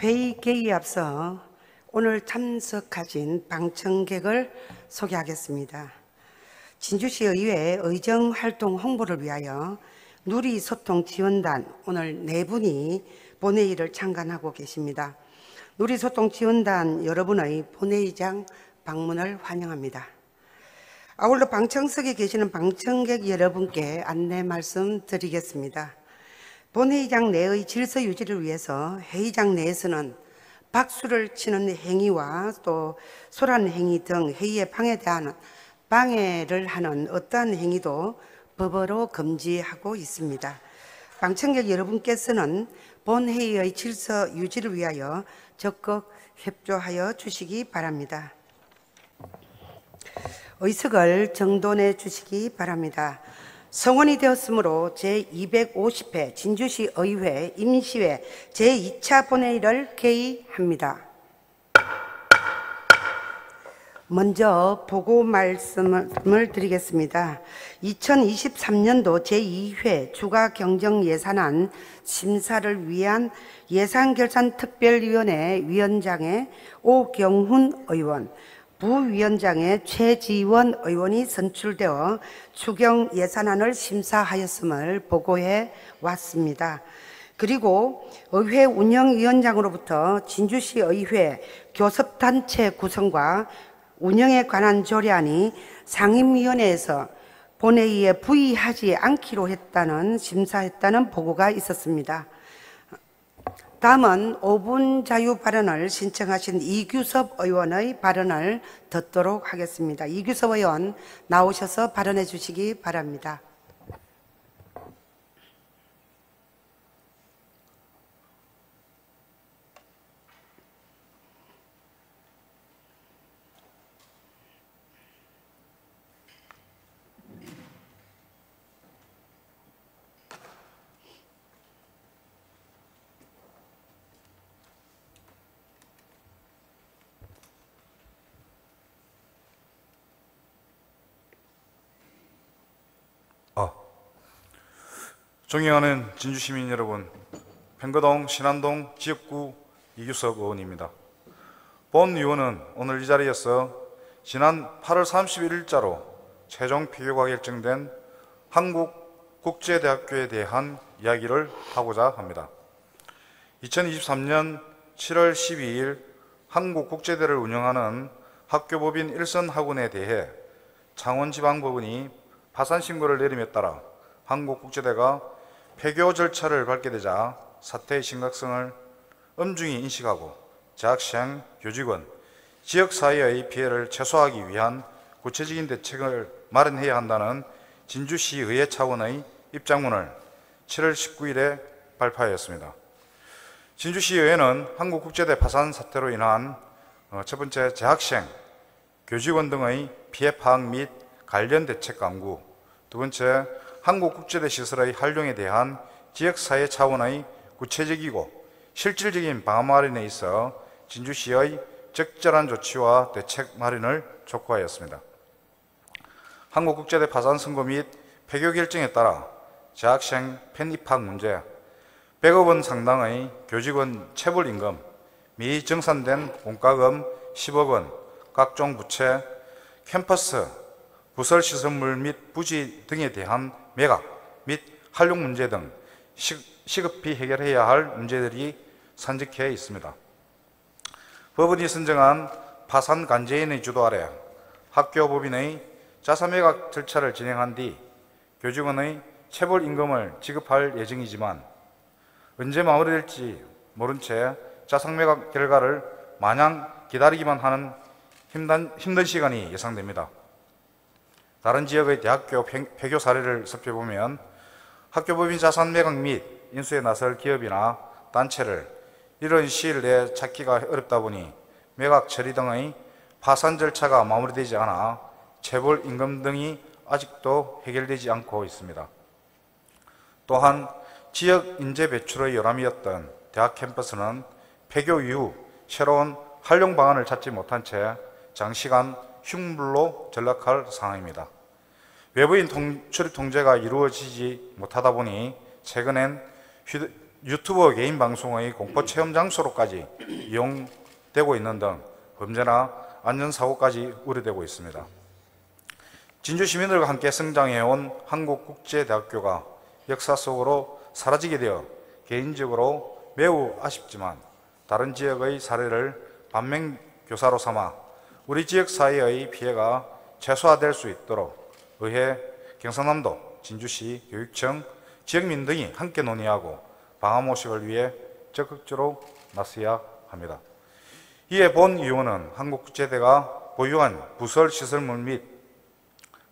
회의 개의에 앞서 오늘 참석하신 방청객을 소개하겠습니다. 진주시 의회 의정활동 홍보를 위하여 누리소통지원단 오늘 4분이 본회의를 참관하고 계십니다. 누리소통지원단 여러분의 본회의장 방문을 환영합니다. 아울러 방청석에 계시는 방청객 여러분께 안내 말씀드리겠습니다. 본회의장 내의 질서 유지를 위해서 회의장 내에서는 박수를 치는 행위와 또 소란 행위 등 회의에 방해를 하는 어떠한 행위도 법으로 금지하고 있습니다. 방청객 여러분께서는 본회의의 질서 유지를 위하여 적극 협조하여 주시기 바랍니다. 의석을 정돈해 주시기 바랍니다. 성원이 되었으므로 제250회 진주시 의회 임시회 제2차 본회의를 개의합니다. 먼저 보고 말씀을 드리겠습니다. 2023년도 제2회 주가경정예산안 심사를 위한 예산결산특별위원회 위원장의 오경훈 의원, 부위원장의 최지원 의원이 선출되어 추경 예산안을 심사하였음을 보고해 왔습니다. 그리고 의회 운영위원장으로부터 진주시 의회 교섭단체 구성과 운영에 관한 조례안이 상임위원회에서 본회의에 부의하지 않기로 심사했다는 보고가 있었습니다. 다음은 5분 자유 발언을 신청하신 이규섭 의원의 발언을 듣도록 하겠습니다. 이규섭 의원 나오셔서 발언해 주시기 바랍니다. 존경하는 진주시민 여러분, 평거동 신안동 지역구 이규석 의원입니다. 본 의원은 오늘 이 자리에서 지난 8월 31일자로 최종 폐교가 결정된 한국국제대학교에 대한 이야기를 하고자 합니다. 2023년 7월 12일 한국국제대를 운영하는 학교법인 일선학원에 대해 창원지방법원이 파산신고를 내림에 따라 한국국제대가 폐교 절차를 밟게 되자 사태의 심각성을 엄중히 인식하고 재학생, 교직원, 지역사회의 피해를 최소화하기 위한 구체적인 대책을 마련해야 한다는 진주시의회 차원의 입장문을 7월 19일에 발표하였습니다. 진주시의회는 한국국제대 파산 사태로 인한 첫 번째 재학생, 교직원 등의 피해 파악 및 관련 대책 강구, 두 번째 한국국제대 시설의 활용에 대한 지역사회 차원의 구체적이고 실질적인 방안 마련에 있어 진주시의 적절한 조치와 대책 마련을 촉구하였습니다. 한국국제대 파산 선고 및 폐교 결정에 따라 재학생 편입학 문제, 100억 원 상당의 교직원 체불임금, 미정산된 원가금 10억 원, 각종 부채, 캠퍼스, 부설시설물 및 부지 등에 대한 매각 및 활용 문제 등 시급히 해결해야 할 문제들이 산적해 있습니다. 법원이 선정한 파산 관제인의 주도 아래 학교법인의 자산 매각 절차를 진행한 뒤 교직원의 체불 임금을 지급할 예정이지만 언제 마무리될지 모른 채 자산 매각 결과를 마냥 기다리기만 하는 힘든 시간이 예상됩니다. 다른 지역의 대학교 폐교 사례를 살펴보면 학교법인 자산 매각 및 인수에 나설 기업이나 단체를 이런 시일 내에 찾기가 어렵다 보니 매각 처리 등의 파산 절차가 마무리되지 않아 체불 임금 등이 아직도 해결되지 않고 있습니다. 또한 지역 인재 배출의 요람이었던 대학 캠퍼스는 폐교 이후 새로운 활용 방안을 찾지 못한 채 장시간 흉물로 전락할 상황입니다. 외부인 출입 통제가 이루어지지 못하다 보니 최근엔 유튜버 개인 방송의 공포 체험 장소로까지 이용되고 있는 등 범죄나 안전사고까지 우려되고 있습니다. 진주 시민들과 함께 성장해온 한국국제대학교가 역사 속으로 사라지게 되어 개인적으로 매우 아쉽지만 다른 지역의 사례를 반면교사로 삼아 우리 지역 사회의 피해가 최소화될 수 있도록 의회, 경상남도, 진주시, 교육청, 지역민 등이 함께 논의하고 방화 모식을 위해 적극적으로 나서야 합니다. 이에 본 의원은 한국국제대가 보유한 부설 시설물 및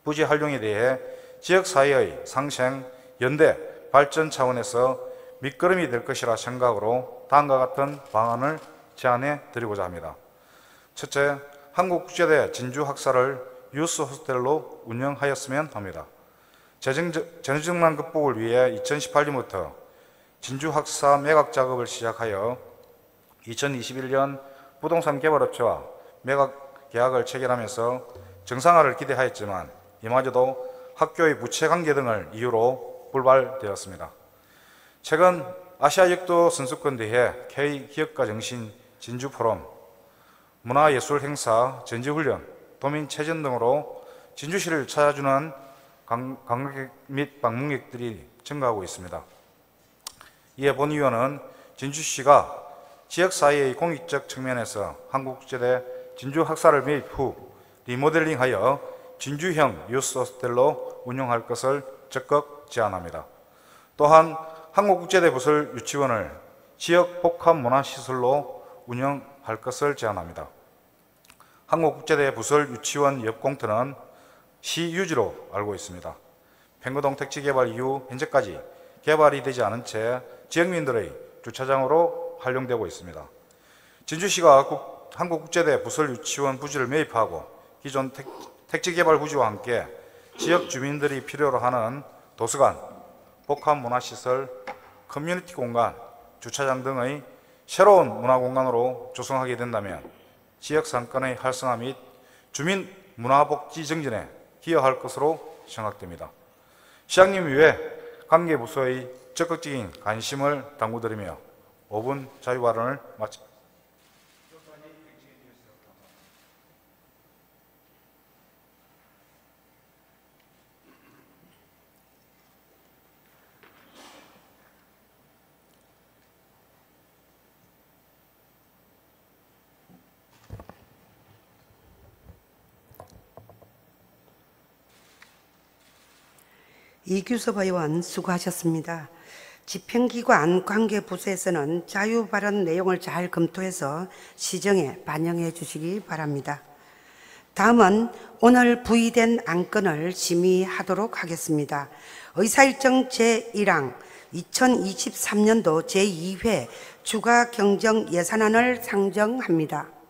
부지 활용에 대해 지역사회의 상생, 연대, 발전 차원에서 밑거름이 될 것이라 생각으로 다음과 같은 방안을 제안해 드리고자 합니다. 첫째, 한국국제대 진주학사를 유스 호스텔로 운영하였으면 합니다. 재정난 극복을 위해 2018년부터 진주학사 매각 작업을 시작하여 2021년 부동산 개발업체와 매각 계약을 체결하면서 정상화를 기대하였지만 이마저도 학교의 부채 관계 등을 이유로 불발되었습니다. 최근 아시아 역도 선수권 대회, K 기업가 정신 진주 포럼, 문화예술 행사, 전지훈련, 도민체전 등으로 진주시를 찾아주는 관광객 및 방문객들이 증가하고 있습니다. 이에 본 의원은 진주시가 지역사회의 공익적 측면에서 한국국제대 진주학사를 매입 후 리모델링하여 진주형 유스호스텔로 운영할 것을 적극 제안합니다. 또한 한국국제대 부설 유치원을 지역 복합문화시설로 운영할 것을 제안합니다. 한국국제대 부설 유치원 옆 공터는 시 유지로 알고 있습니다. 팽거동 택지 개발 이후 현재까지 개발이 되지 않은 채 지역민들의 주차장으로 활용되고 있습니다. 진주시가 한국국제대 부설 유치원 부지를 매입하고 기존 택지 개발 부지와 함께 지역 주민들이 필요로 하는 도서관, 복합문화시설, 커뮤니티 공간, 주차장 등의 새로운 문화공간으로 조성하게 된다면 지역 상권의 활성화 및 주민 문화복지 증진에 기여할 것으로 생각됩니다. 시장님 이외 관계부서의 적극적인 관심을 당부드리며 5분 자유발언을 마칩니다. 이규섭 의원 수고하셨습니다. 집행기관 관계부서에서는 자유발언 내용을 잘 검토해서 시정에 반영해 주시기 바랍니다. 다음은 오늘 부의된 안건을 심의하도록 하겠습니다. 의사일정 제1항 2023년도 제2회 추가경정 예산안을 상정합니다.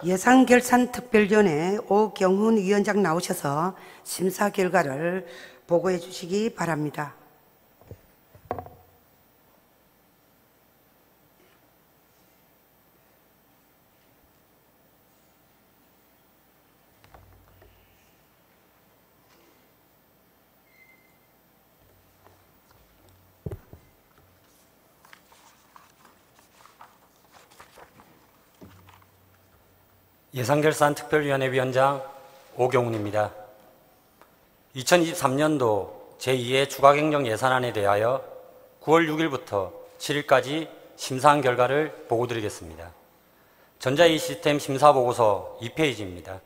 예산결산특별위원회 오경훈 위원장 나오셔서 심사 결과를 보고해 주시기 바랍니다. 예산결산특별위원회 위원장 오경훈입니다. 2023년도 제2회 추가경정 예산안에 대하여 9월 6일부터 7일까지 심사한 결과를 보고드리겠습니다. 전자E 시스템 심사보고서 2페이지입니다.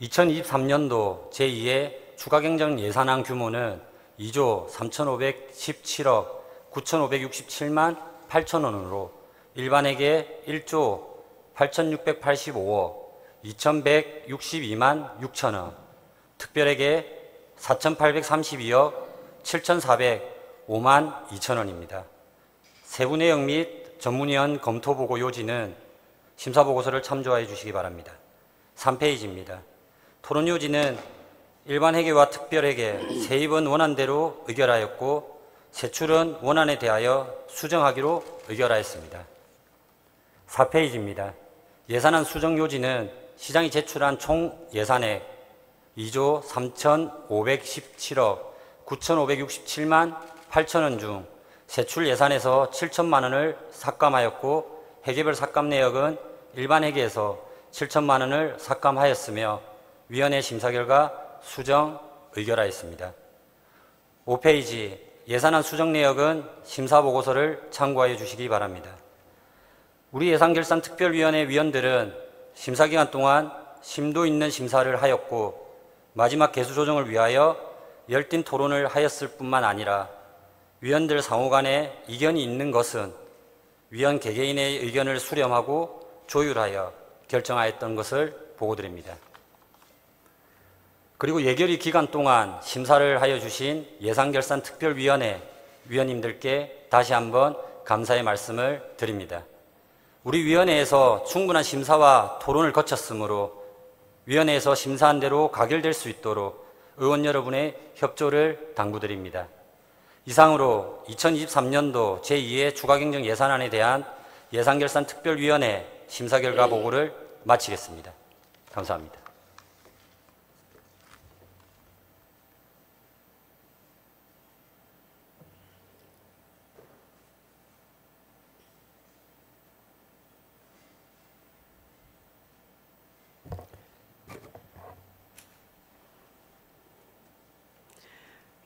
2023년도 제2회 추가경정 예산안 규모는 2조 3,517억 9,567만 8천원으로 일반회계 1조 8,685억 2,162만 6천원, 특별회계 4,832억 7,405만 2천원입니다. 세부 내용 및 전문위원 검토보고 요지는 심사보고서를 참조해 주시기 바랍니다. 3페이지입니다. 토론 요지는 일반회계와 특별회계, 세입은 원안대로 의결하였고 세출은 원안에 대하여 수정하기로 의결하였습니다. 4페이지입니다. 예산안 수정 요지는 시장이 제출한 총 예산액 2조 3,517억 9,567만 8천원 중 세출 예산에서 7천만 원을 삭감하였고 회계별 삭감 내역은 일반 회계에서 7천만 원을 삭감하였으며 위원회 심사 결과 수정 의결하였습니다. 5페이지 예산안 수정 내역은 심사보고서를 참고하여 주시기 바랍니다. 우리 예산결산특별위원회 위원들은 심사기간 동안 심도 있는 심사를 하였고 마지막 개수 조정을 위하여 열띤 토론을 하였을 뿐만 아니라 위원들 상호 간에 이견이 있는 것은 위원 개개인의 의견을 수렴하고 조율하여 결정하였던 것을 보고드립니다. 그리고 예결위 기간 동안 심사를 하여 주신 예산결산특별위원회 위원님들께 다시 한번 감사의 말씀을 드립니다. 우리 위원회에서 충분한 심사와 토론을 거쳤으므로 위원회에서 심사한 대로 가결될 수 있도록 의원 여러분의 협조를 당부드립니다. 이상으로 2023년도 제2회 추가경정 예산안에 대한 예산결산특별위원회 심사 결과 보고를 마치겠습니다. 감사합니다.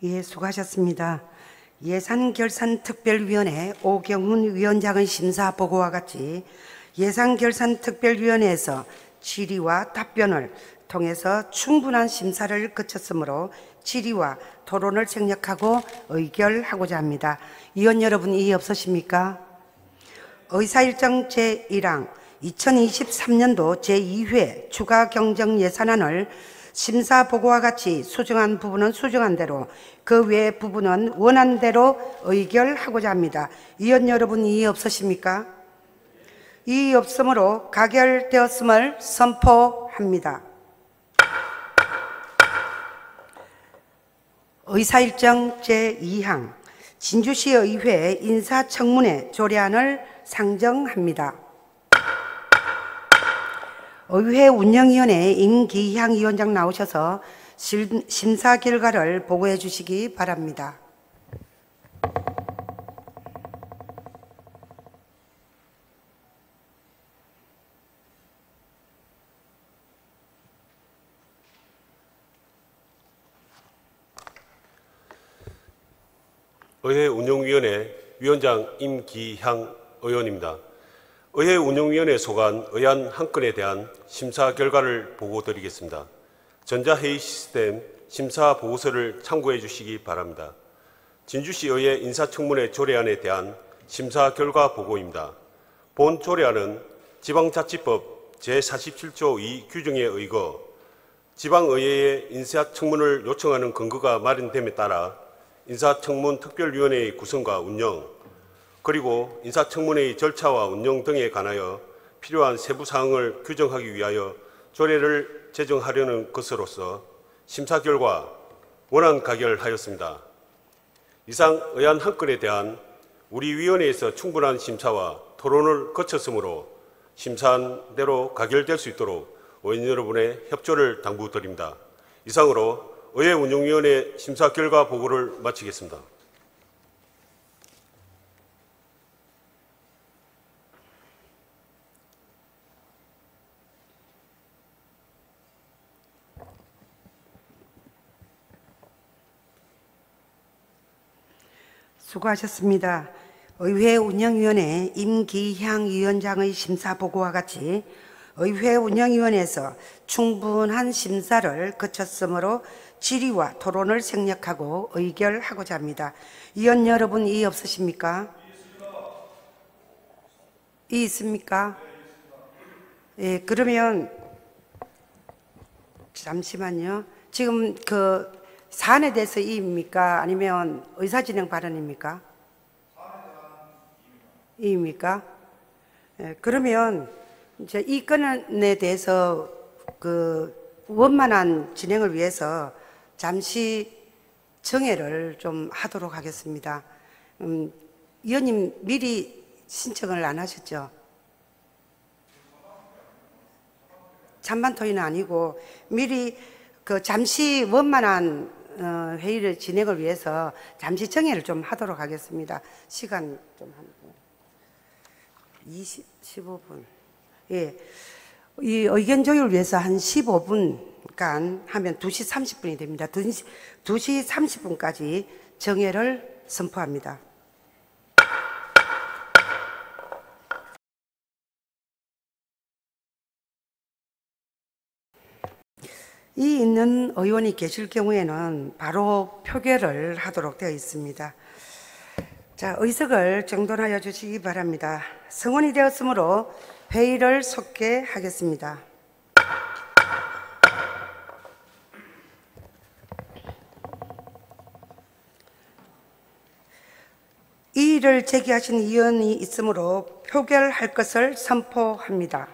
예, 수고하셨습니다. 예산결산특별위원회 오경훈 위원장의 심사보고와 같이 예산결산특별위원회에서 질의와 답변을 통해서 충분한 심사를 거쳤으므로 질의와 토론을 생략하고 의결하고자 합니다. 위원 여러분 이의 없으십니까? 의사일정 제1항 2023년도 제2회 추가경정 예산안을 심사보고와 같이 수정한 부분은 수정한 대로 그 외 부분은 원한 대로 의결하고자 합니다. 위원 여러분 이의 없으십니까? 이의 없으므로 가결되었음을 선포합니다. 의사일정 제2항 진주시의회 인사청문회 조례안을 상정합니다. 의회 운영위원회 임기향 위원장 나오셔서 심사 결과를 보고해 주시기 바랍니다. 의회 운영위원회 위원장 임기향 의원입니다. 의회 운영위원회 소관 의안 한 건에 대한 심사 결과를 보고드리겠습니다. 전자회의 시스템 심사 보고서를 참고해 주시기 바랍니다. 진주시의회 인사청문회 조례안에 대한 심사 결과 보고입니다. 본 조례안은 지방자치법 제47조 2 규정에 의거 지방의회에 인사청문을 요청하는 근거가 마련됨에 따라 인사청문 특별위원회의 구성과 운영, 그리고 인사청문회의 절차와 운영 등에 관하여 필요한 세부 사항을 규정하기 위하여 조례를 제정하려는 것으로서 심사 결과 원안 가결하였습니다. 이상 의안 한 건에 대한 우리 위원회에서 충분한 심사와 토론을 거쳤으므로 심사한 대로 가결될 수 있도록 의원 여러분의 협조를 당부드립니다. 이상으로 의회 운영위원회 심사 결과 보고를 마치겠습니다. 수고하셨습니다. 의회 운영위원회 임기향 위원장의 심사보고와 같이 의회 운영위원회에서 충분한 심사를 거쳤으므로 질의와 토론을 생략하고 의결하고자 합니다. 위원 여러분 이의 없으십니까? 이 있습니까? 예, 그러면 잠시만요. 지금 그 사안에 대해서 이입니까? 아니면 의사진행 발언입니까? 이입니까? 예, 그러면 이제 이 건에 대해서 그 원만한 진행을 위해서 잠시 정회를 좀 하도록 하겠습니다. 위원님 미리 신청을 안 하셨죠? 찬반 토의는 아니고 미리 그 잠시 원만한 회의를 진행을 위해서 잠시 정회를 좀 하도록 하겠습니다. 시간 좀 한 15분. 예. 이 의견 조율을 위해서 한 15분간 하면 2시 30분이 됩니다. 2시 30분까지 정회를 선포합니다. 이 있는 의원이 계실 경우에는 바로 표결을 하도록 되어 있습니다. 자, 의석을 정돈하여 주시기 바랍니다. 성원이 되었으므로 회의를 속개하겠습니다. 이의를 제기하신 의원이 있으므로 표결할 것을 선포합니다.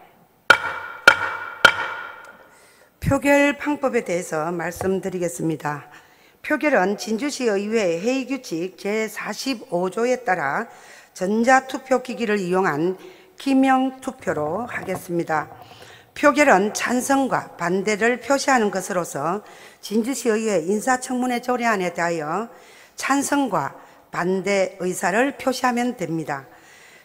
표결 방법에 대해서 말씀드리겠습니다. 표결은 진주시 의회 회의규칙 제45조에 따라 전자투표기기를 이용한 기명투표로 하겠습니다. 표결은 찬성과 반대를 표시하는 것으로서 진주시 의회 인사청문회 조례안에 대하여 찬성과 반대 의사를 표시하면 됩니다.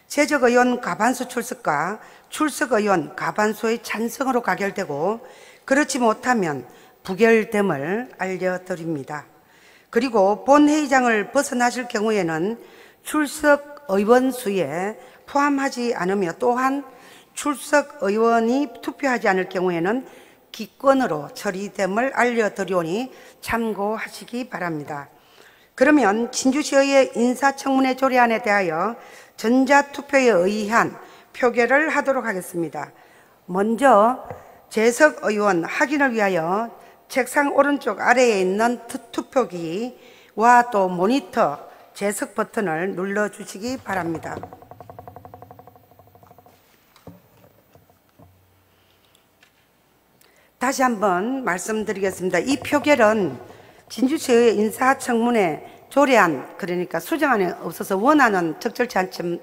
제적의원 과반수 출석과 출석의원 과반수의 찬성으로 가결되고 그렇지 못하면 부결됨을 알려드립니다. 그리고 본회의장을 벗어나실 경우에는 출석 의원 수에 포함하지 않으며 또한 출석 의원이 투표하지 않을 경우에는 기권으로 처리됨을 알려드리오니 참고하시기 바랍니다. 그러면 진주시의 인사청문회 조례안에 대하여 전자투표에 의한 표결을 하도록 하겠습니다. 먼저 재석 의원 확인을 위하여 책상 오른쪽 아래에 있는 투표기와 또 모니터 재석 버튼을 눌러주시기 바랍니다. 다시 한번 말씀드리겠습니다. 이 표결은 진주시의 인사청문회 조례안, 그러니까 수정안에 없어서 원안은 적절치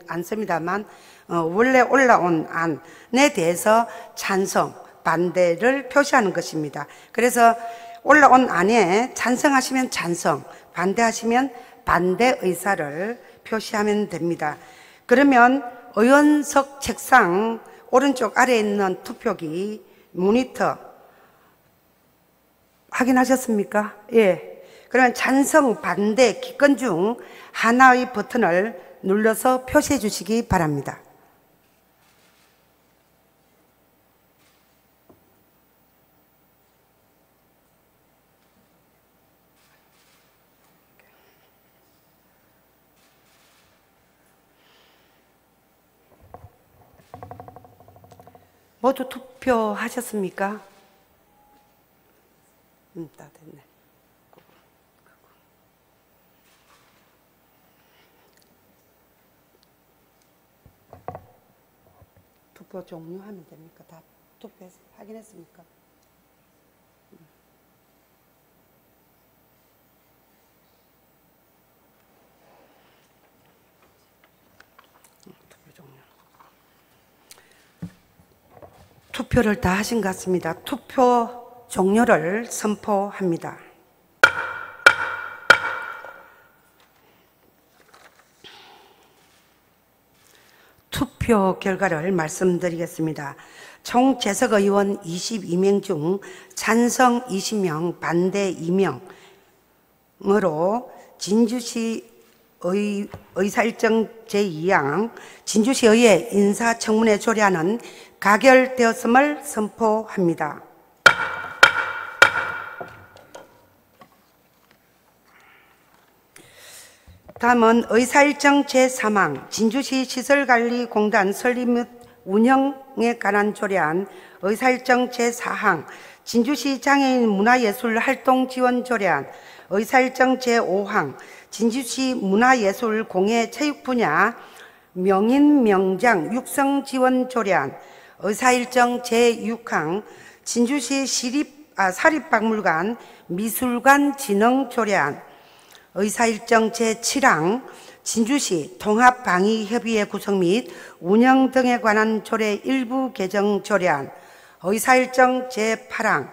않습니다만 원래 올라온 안에 대해서 찬성, 반대를 표시하는 것입니다. 그래서 올라온 안에 찬성하시면 찬성, 반대하시면 반대 의사를 표시하면 됩니다. 그러면 의원석 책상 오른쪽 아래에 있는 투표기 모니터 확인하셨습니까? 예. 그러면 찬성, 반대, 기권 중 하나의 버튼을 눌러서 표시해 주시기 바랍니다. 모두 투표하셨습니까? 다 됐네. 투표 종료하면 됩니까? 다 투표해서 확인했습니까? 투표 종료. 투표를 다 하신 것 같습니다. 투표 종료를 선포합니다. 투표 결과를 말씀드리겠습니다. 총 재석 의원 22명 중 찬성 20명, 반대 2명으로 진주시 의사일정 제2항 진주시의회 인사청문회 조례안은 가결되었음을 선포합니다. 다음은 의사일정 제3항 진주시 시설관리공단 설립 및 운영에 관한 조례안, 의사일정 제4항 진주시 장애인 문화예술활동 지원 조례안, 의사일정 제5항 진주시 문화예술 공예 체육 분야 명인 명장 육성 지원 조례안, 의사일정 제6항 진주시 사립박물관 미술관 진흥 조례안, 의사일정 제7항 진주시 통합방위협의회 구성 및 운영 등에 관한 조례 일부 개정 조례안, 의사일정 제8항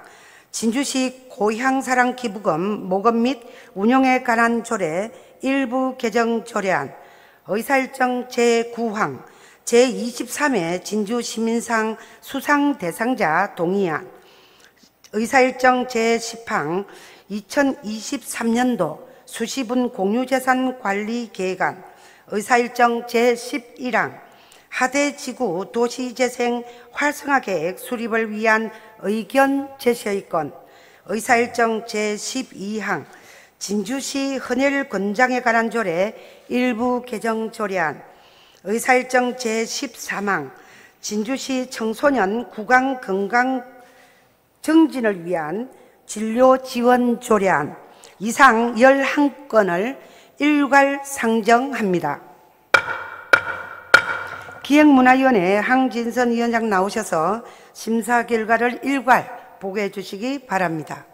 진주시 고향사랑 기부금 모금 및 운영에 관한 조례 일부 개정 조례안, 의사일정 제9항, 제23회 진주시민상 수상 대상자 동의안, 의사일정 제10항 2023년도 수시분 공유재산 관리 계획안, 의사일정 제11항 하대지구 도시재생 활성화 계획 수립을 위한 의견 제시의 건, 의사일정 제12항 진주시 헌혈 권장에 관한 조례 일부 개정 조례안, 의사일정 제13항 진주시 청소년 구강 건강 정진을 위한 진료 지원 조례안, 이상 11건을 일괄 상정합니다. 기획문화위원회 황진선 위원장 나오셔서 심사 결과를 일괄 보고해 주시기 바랍니다.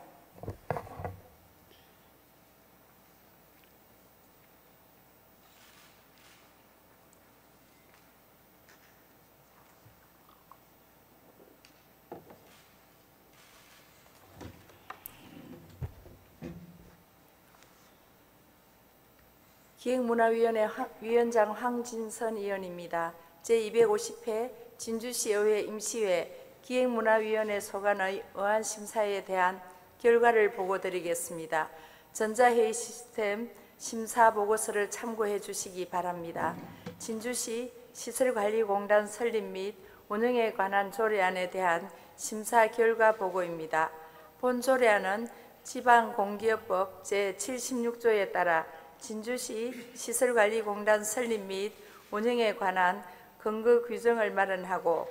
기획문화위원회 위원장 황진선 의원입니다. 제250회 진주시의회 임시회 기획문화위원회 소관의 의안심사에 대한 결과를 보고드리겠습니다. 전자회의 시스템 심사보고서를 참고해 주시기 바랍니다. 진주시 시설관리공단 설립 및 운영에 관한 조례안에 대한 심사 결과 보고입니다. 본 조례안은 지방공기업법 제76조에 따라 진주시 시설관리공단 설립 및 운영에 관한 근거 규정을 마련하고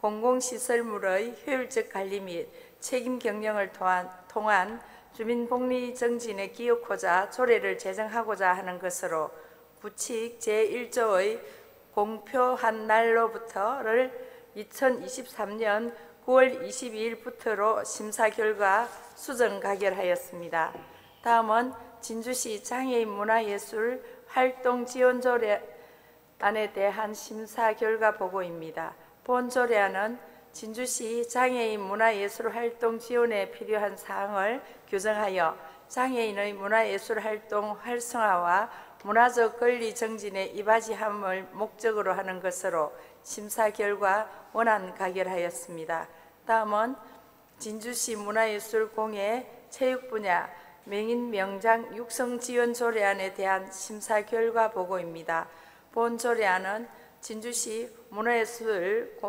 공공시설물의 효율적 관리 및 책임 경영을 통한 주민복리 정진에 기여하고자 조례를 제정하고자 하는 것으로 구칙 제1조의 공표한 날로부터를 2023년 9월 22일부터로 심사 결과 수정 가결하였습니다. 다음은 진주시 장애인 문화예술 활동 지원 조례안에 대한 심사 결과 보고입니다. 본 조례안은 진주시 장애인 문화예술 활동 지원에 필요한 사항을 규정하여 장애인의 문화예술 활동 활성화와 문화적 권리 정진에 이바지함을 목적으로 하는 것으로 심사 결과 원안 가결하였습니다. 다음은 진주시 문화예술공예 체육 분야 명인 명장 육성 지원 조례안에 대한 심사 결과 보고입니다. 본 조례안은 진주시 문화예술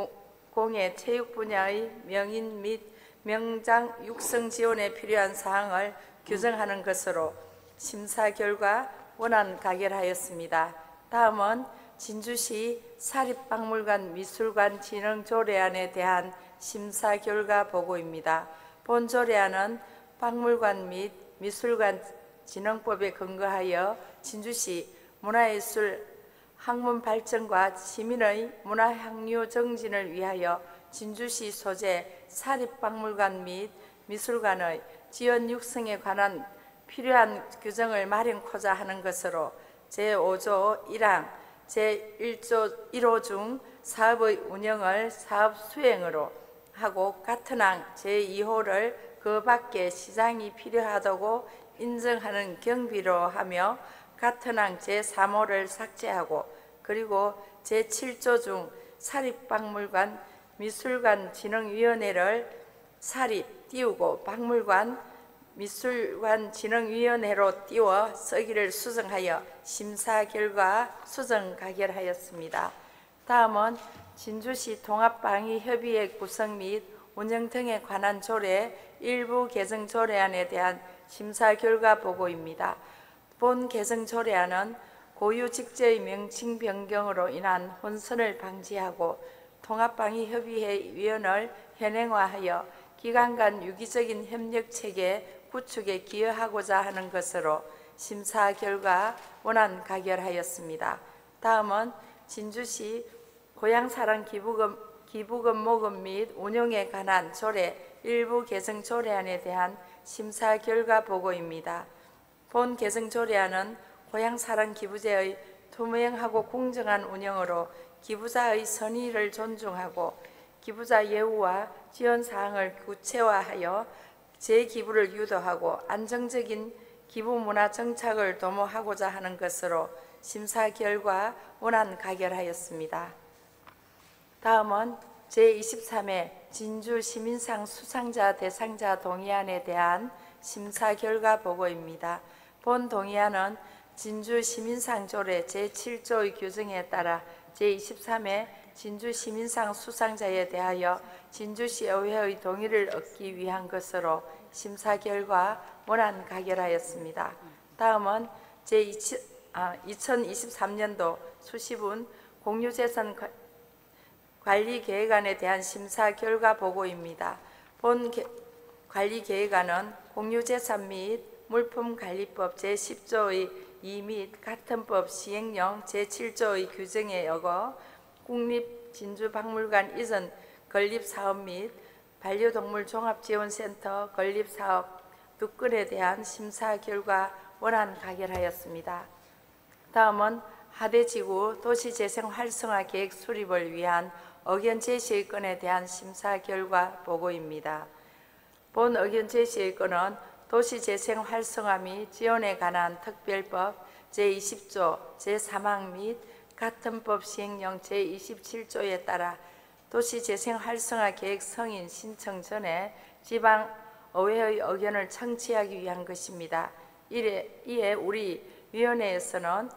공예 체육 분야의 명인 및 명장 육성 지원에 필요한 사항을 규정하는 것으로 심사 결과 원안 가결하였습니다. 다음은 진주시 사립박물관 미술관 진흥 조례안에 대한 심사 결과 보고입니다. 본 조례안은 박물관 및 미술관 진흥법에 근거하여 진주시 문화예술 학문 발전과 시민의 문화향유 정진을 위하여 진주시 소재 사립박물관 및 미술관의 지원 육성에 관한 필요한 규정을 마련하고자 하는 것으로 제5조 1항 제1조 1호 중 사업의 운영을 사업 수행으로 하고 같은 항 제2호를 그 밖에 시장이 필요하다고 인정하는 경비로 하며 같은 항 제3호를 삭제하고 그리고 제7조 중 사립박물관 미술관 진흥위원회를 사립 띄우고 박물관 미술관 진흥위원회로 띄워 쓰기를 수정하여 심사 결과 수정 가결하였습니다. 다음은 진주시 통합방위협의회 구성 및 운영 등에 관한 조례 일부 개정 조례안에 대한 심사 결과 보고입니다. 본 개정 조례안은 고유 직제의 명칭 변경으로 인한 혼선을 방지하고 통합방위협의회 위원을 현행화하여 기관 간 유기적인 협력체계 구축에 기여하고자 하는 것으로 심사 결과 원안 가결하였습니다. 다음은 진주시 고향사랑 기부금 모금 및 운용에 관한 조례 일부 개정 조례안에 대한 심사 결과 보고입니다. 본 개정 조례안은 고향사랑 기부제의 투명하고 공정한 운영으로 기부자의 선의를 존중하고 기부자 예우와 지원 사항을 구체화하여 재기부를 유도하고 안정적인 기부 문화 정착을 도모하고자 하는 것으로 심사 결과 원안 가결하였습니다. 다음은 제23회 진주 시민상 수상자 대상자 동의안에 대한 심사 결과 보고입니다. 본 동의안은 진주 시민상 조례 제7조의 규정에 따라 제23회 진주 시민상 수상자에 대하여 진주시 의회의 동의를 얻기 위한 것으로 심사 결과 원안 가결하였습니다. 다음은 2023년도 수시분 공유재산 관리계획안에 대한 심사 결과 보고입니다. 본 관리계획안은 공유재산 및 물품관리법 제10조의 2 및 같은 법 시행령 제7조의 규정에 어거 국립진주박물관 이전 건립사업 및 반려동물 종합지원센터 건립사업 2건에 대한 심사 결과 원안 가결하였습니다. 다음은 하대지구 도시재생 활성화 계획 수립을 위한 의견 제시의 건에 대한 심사 결과 보고입니다. 본 의견 제시의 건은 도시재생 활성화 및 지원에 관한 특별법 제20조 제3항 및 같은 법 시행령 제27조에 따라 도시재생 활성화 계획 승인 신청 전에 지방의회의 의견을 청취하기 위한 것입니다. 이에 우리 위원회에서는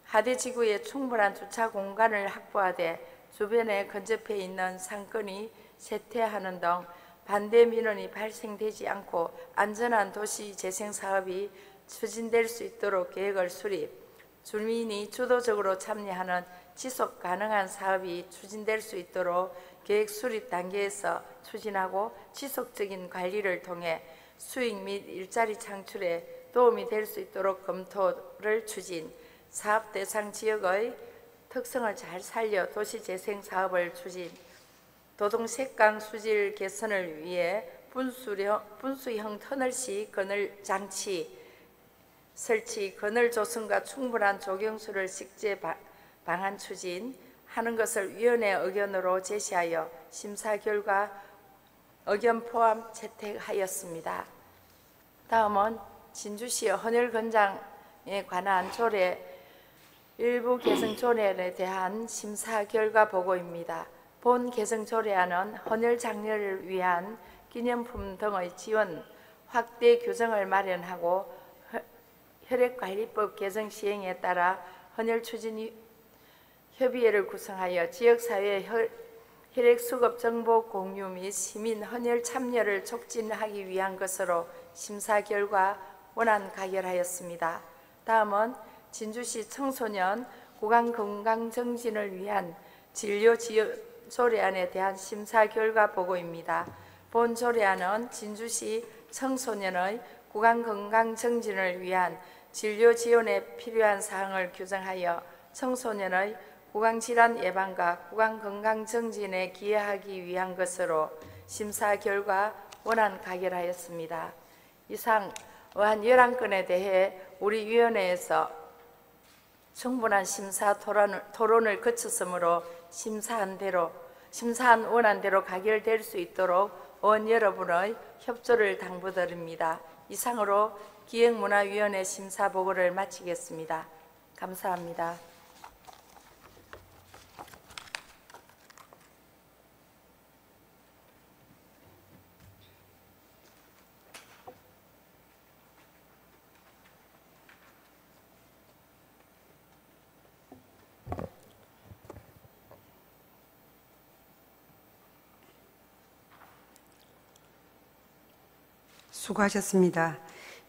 하대지구에 충분한 주차 공간을 확보하되 주변에 근접해 있는 상권이 쇠퇴하는 등 반대 민원이 발생되지 않고 안전한 도시 재생 사업이 추진될 수 있도록 계획을 수립, 주민이 주도적으로 참여하는 지속 가능한 사업이 추진될 수 있도록 계획 수립 단계에서 추진하고 지속적인 관리를 통해 수익 및 일자리 창출에 도움이 될 수 있도록 검토를 추진, 사업 대상 지역의 특성을 잘 살려 도시재생 사업을 추진, 도동색강 수질 개선을 위해 분수형 터널식 그늘 장치 설치, 그늘 조성과 충분한 조경수를 식재 방안 추진하는 것을 위원회 의견으로 제시하여 심사 결과 의견 포함 채택하였습니다. 다음은 진주시 헌혈건장에 관한 조례 일부 개정 조례에 대한 심사 결과 보고입니다. 본 개정 조례안은 헌혈 장려를 위한 기념품 등의 지원 확대 규정을 마련하고 혈액관리법 개정 시행에 따라 헌혈 추진 협의회를 구성하여 지역사회 혈액수급 정보 공유 및 시민 헌혈 참여를 촉진하기 위한 것으로 심사 결과 원안 가결하였습니다. 다음은 진주시 청소년 구강건강정진을 위한 진료 조례안에 대한 심사 결과 보고입니다. 본 조례안은 진주시 청소년의 구강건강정진을 위한 진료 지원에 필요한 사항을 규정하여 청소년의 구강질환 예방과 구강건강정진에 기여하기 위한 것으로 심사 결과 원안 가결하였습니다. 이상 의안 11건에 대해 우리 위원회에서 충분한 심사 토론을 거쳤으므로 심사한 원안대로 가결될 수 있도록 의원 여러분의 협조를 당부드립니다. 이상으로 기획문화위원회 심사 보고를 마치겠습니다. 감사합니다. 수고하셨습니다.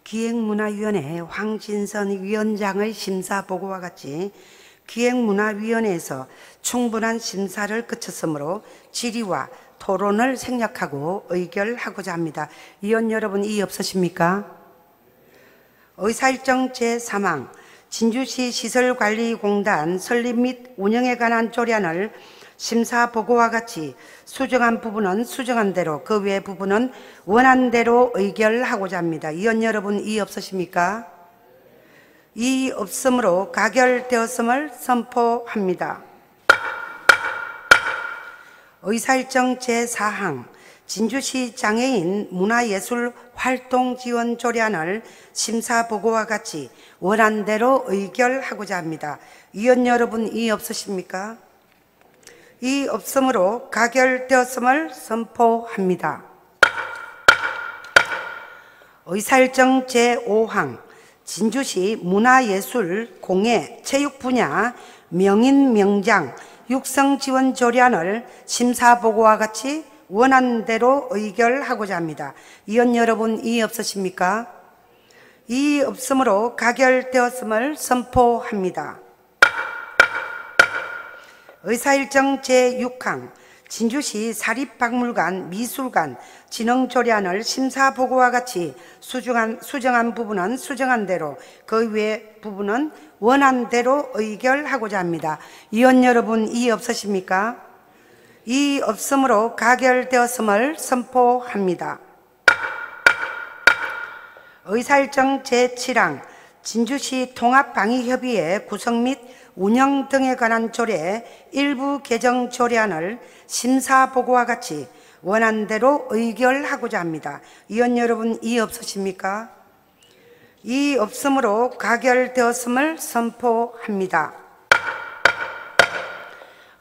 기획문화위원회 황진선 위원장의 심사보고와 같이 기획문화위원회에서 충분한 심사를 거쳤으므로 질의와 토론을 생략하고 의결하고자 합니다. 위원 여러분, 이의 없으십니까? 의사일정 제3항 진주시 시설관리공단 설립 및 운영에 관한 조례안을 심사보고와 같이 수정한 부분은 수정한 대로, 그 외 부분은 원한 대로 의결하고자 합니다. 위원 여러분, 이의 없으십니까? 이의 없으므로 가결되었음을 선포합니다. 의사일정 제4항 진주시 장애인 문화예술 활동 지원 조례안을 심사 보고와 같이 원안대로 의결하고자 합니다. 위원 여러분, 이의 없으십니까? 이의 없으므로 가결되었음을 선포합니다. 의사일정 제5항 진주시 문화예술 공예 체육 분야 명인 명장 육성 지원 조례안을 심사 보고와 같이 원안대로 의결하고자 합니다. 위원 여러분, 이의 없으십니까? 이의 없으므로 가결되었음을 선포합니다. 의사일정 제6항 진주시 사립박물관 미술관 진흥조례안을 심사 보고와 같이 수정한 부분은 수정한 대로, 그 외 부분은 원안대로 의결하고자 합니다. 위원 여러분, 이의 없으십니까? 이의 없으므로 가결되었음을 선포합니다. 의사일정 제7항 진주시 통합방위협의회 구성 및 운영 등에 관한 조례 일부 개정 조례안을 심사 보고와 같이 원안대로 의결하고자 합니다. 위원 여러분, 이의 없으십니까? 이의 없으므로 가결되었음을 선포합니다.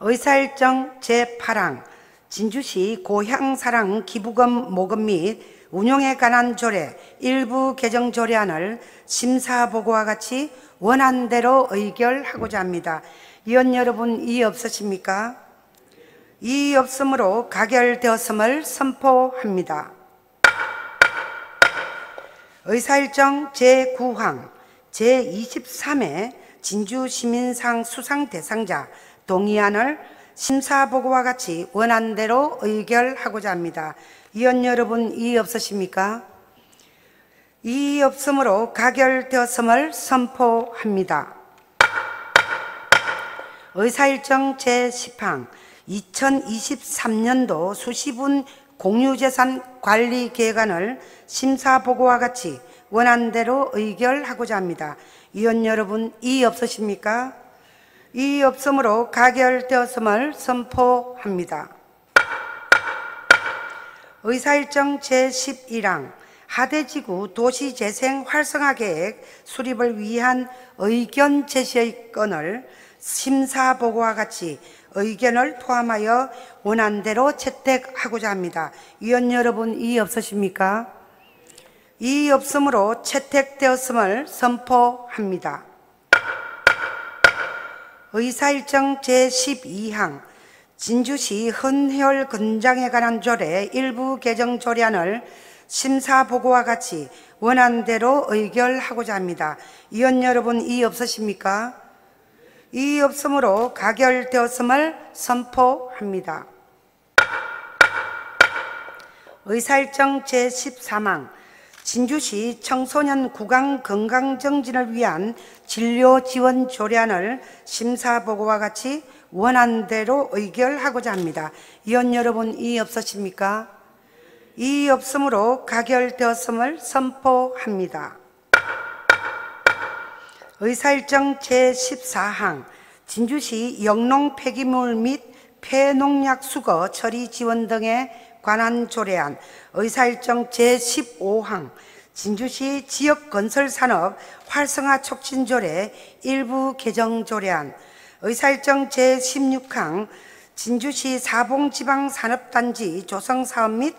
의사일정 제8항 진주시 고향사랑 기부금 모금 및 운용에 관한 조례 일부 개정 조례안을 심사 보고와 같이 원안대로 의결하고자 합니다. 위원 여러분, 이의 없으십니까? 이의 없으므로 가결되었음을 선포합니다. 의사일정 제9항 제23회 진주시민상 수상 대상자 동의안을 심사 보고와 같이 원안대로 의결하고자 합니다. 위원 여러분, 이의 없으십니까? 이의 없으므로 가결되었음을 선포합니다. 의사일정 제10항 2023년도 수시분 공유재산 관리 계획안을 심사 보고와 같이 원안대로 의결하고자 합니다. 위원 여러분, 이의 없으십니까? 이의 없으므로 가결되었음을 선포합니다. 의사일정 제11항 하대지구 도시재생 활성화 계획 수립을 위한 의견 제시의 건을 심사 보고와 같이 의견을 포함하여 원안대로 채택하고자 합니다. 위원 여러분, 이의 없으십니까? 이의 없으므로 채택되었음을 선포합니다. 의사일정 제12항 진주시 헌혈 건장에 관한 조례 일부 개정 조례안을 심사 보고와 같이 원안대로 의결하고자 합니다. 위원 여러분, 이의 없으십니까? 이의 없으므로 가결되었음을 선포합니다. 의사일정 제13항 진주시 청소년 구강 건강정진을 위한 진료 지원 조례안을 심사 보고와 같이 원안대로 의결하고자 합니다. 위원 여러분, 이의 없으십니까? 이의 없으므로 가결되었음을 선포합니다. 의사일정 제14항 진주시 영농 폐기물 및 폐농약 수거 처리 지원 등에 관한 조례안 의사일정 제15항 진주시 지역건설산업 활성화 촉진 조례 일부 개정 조례안 의사일정 제16항 진주시 사봉지방산업단지 조성사업 및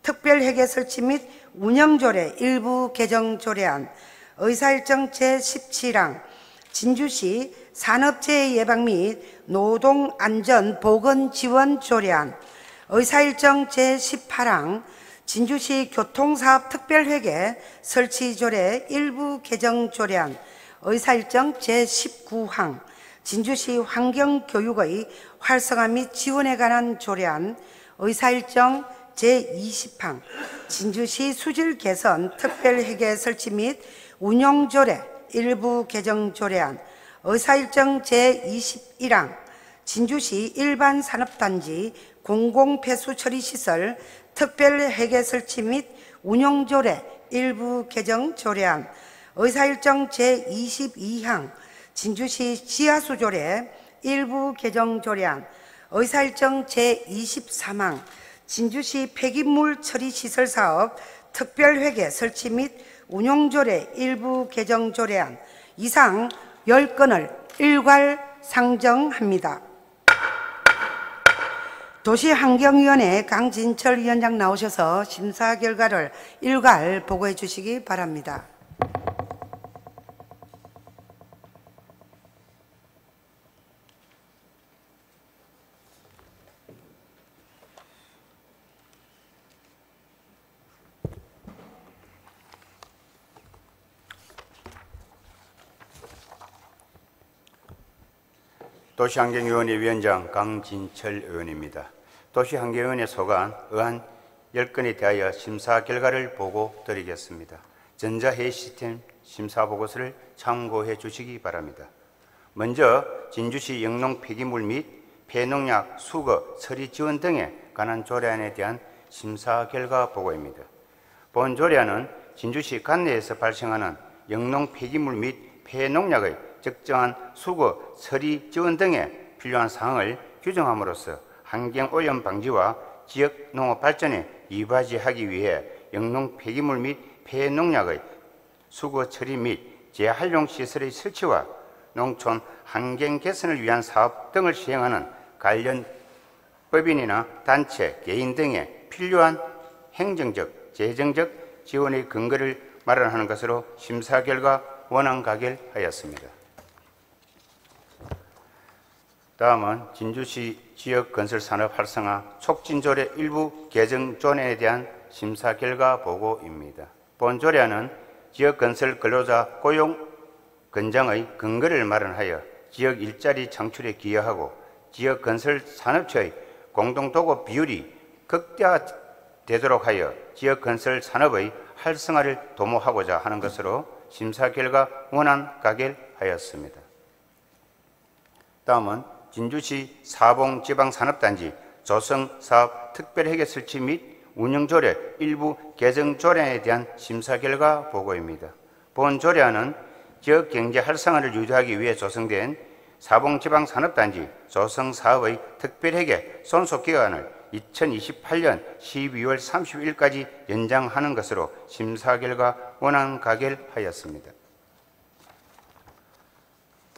특별회계 설치 및 운영조례 일부 개정 조례안 의사일정 제17항 진주시 산업재해 예방 및 노동안전보건지원 조례안 의사일정 제18항 진주시 교통사업 특별회계 설치 조례 일부 개정 조례안 의사일정 제19항 진주시 환경교육의 활성화 및 지원에 관한 조례안 의사일정 제20항 진주시 수질 개선 특별회계 설치 및 운영조례 일부 개정 조례안 의사일정 제21항 진주시 일반산업단지 공공폐수처리시설 특별회계 설치 및 운영조례 일부 개정 조례안 의사일정 제22항 진주시 지하수조례 일부 개정 조례안 의사일정 제23항 진주시 폐기물 처리 시설 사업 특별회계 설치 및 운용조례 일부 개정 조례안 이상 10건을 일괄 상정합니다. 도시환경위원회 강진철 위원장 나오셔서 심사 결과를 일괄 보고해 주시기 바랍니다. 도시환경위원회 위원장 강진철 의원입니다. 도시환경위원회 소관 의안 10건에 대하여 심사 결과를 보고 드리겠습니다. 전자회의 시스템 심사 보고서를 참고해 주시기 바랍니다. 먼저 진주시 영농 폐기물 및 폐농약, 수거, 처리 지원 등에 관한 조례안에 대한 심사 결과 보고입니다. 본 조례안은 진주시 관내에서 발생하는 영농 폐기물 및 폐농약의 적정한 수거, 처리 지원 등에 필요한 사항을 규정함으로써 환경오염 방지와 지역 농업 발전에 이바지하기 위해 영농 폐기물 및 폐농약의 수거, 처리 및 재활용 시설의 설치와 농촌 환경 개선을 위한 사업 등을 시행하는 관련 법인이나 단체, 개인 등에 필요한 행정적, 재정적 지원의 근거를 마련하는 것으로 심사 결과 원안 가결하였습니다. 다음은 진주시 지역건설산업 활성화 촉진조례 일부 개정 조례에 대한 심사 결과 보고입니다. 본 조례안은 지역건설 근로자 고용 건장의 근거를 마련하여 지역 일자리 창출에 기여하고 지역건설 산업체의 공동도급 비율이 극대화되도록 하여 지역건설 산업의 활성화를 도모하고자 하는 것으로 심사 결과 원안 가결하였습니다. 다음은 진주시 사봉지방산업단지 조성사업 특별회계 설치 및 운영조례 일부 개정 조례에 대한 심사 결과 보고입니다. 본 조례안은 지역 경제 활성화를 유도하기 위해 조성된 사봉지방산업단지 조성사업의 특별회계 손속기간을 2028년 12월 31일까지 연장하는 것으로 심사 결과 원안 가결하였습니다.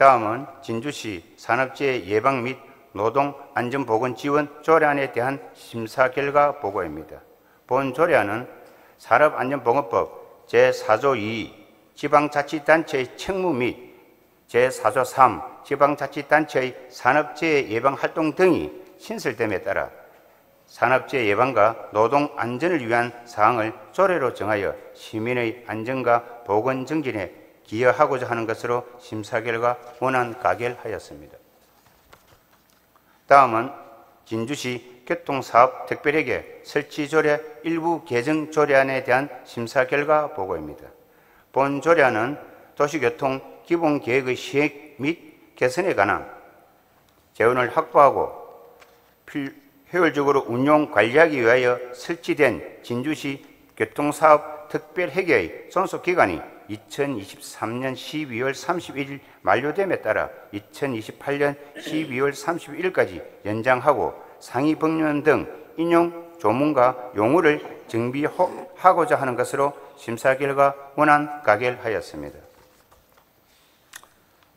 다음은 진주시 산업재해 예방 및 노동안전보건 지원 조례안에 대한 심사 결과 보고입니다. 본 조례안은 산업안전보건법 제4조 2 지방자치단체의 책무 및 제4조 3 지방자치단체의 산업재해 예방 활동 등이 신설됨에 따라 산업재해 예방과 노동안전을 위한 사항을 조례로 정하여 시민의 안전과 보건 증진에 기여하고자 하는 것으로 심사 결과 원안 가결하였습니다. 다음은 진주시 교통사업 특별회계 설치조례 일부 개정 조례안에 대한 심사 결과 보고입니다. 본 조례안은 도시교통 기본계획의 시행 및 개선에 관한 재원을 확보하고 효율적으로 운용 관리하기 위하여 설치된 진주시 교통사업 특별회계의 존속기간이 2023년 12월 31일 만료됨에 따라 2028년 12월 31일까지 연장하고 상위 법령 등 인용 조문과 용어를 정비하고자 하는 것으로 심사 결과 원안 가결하였습니다.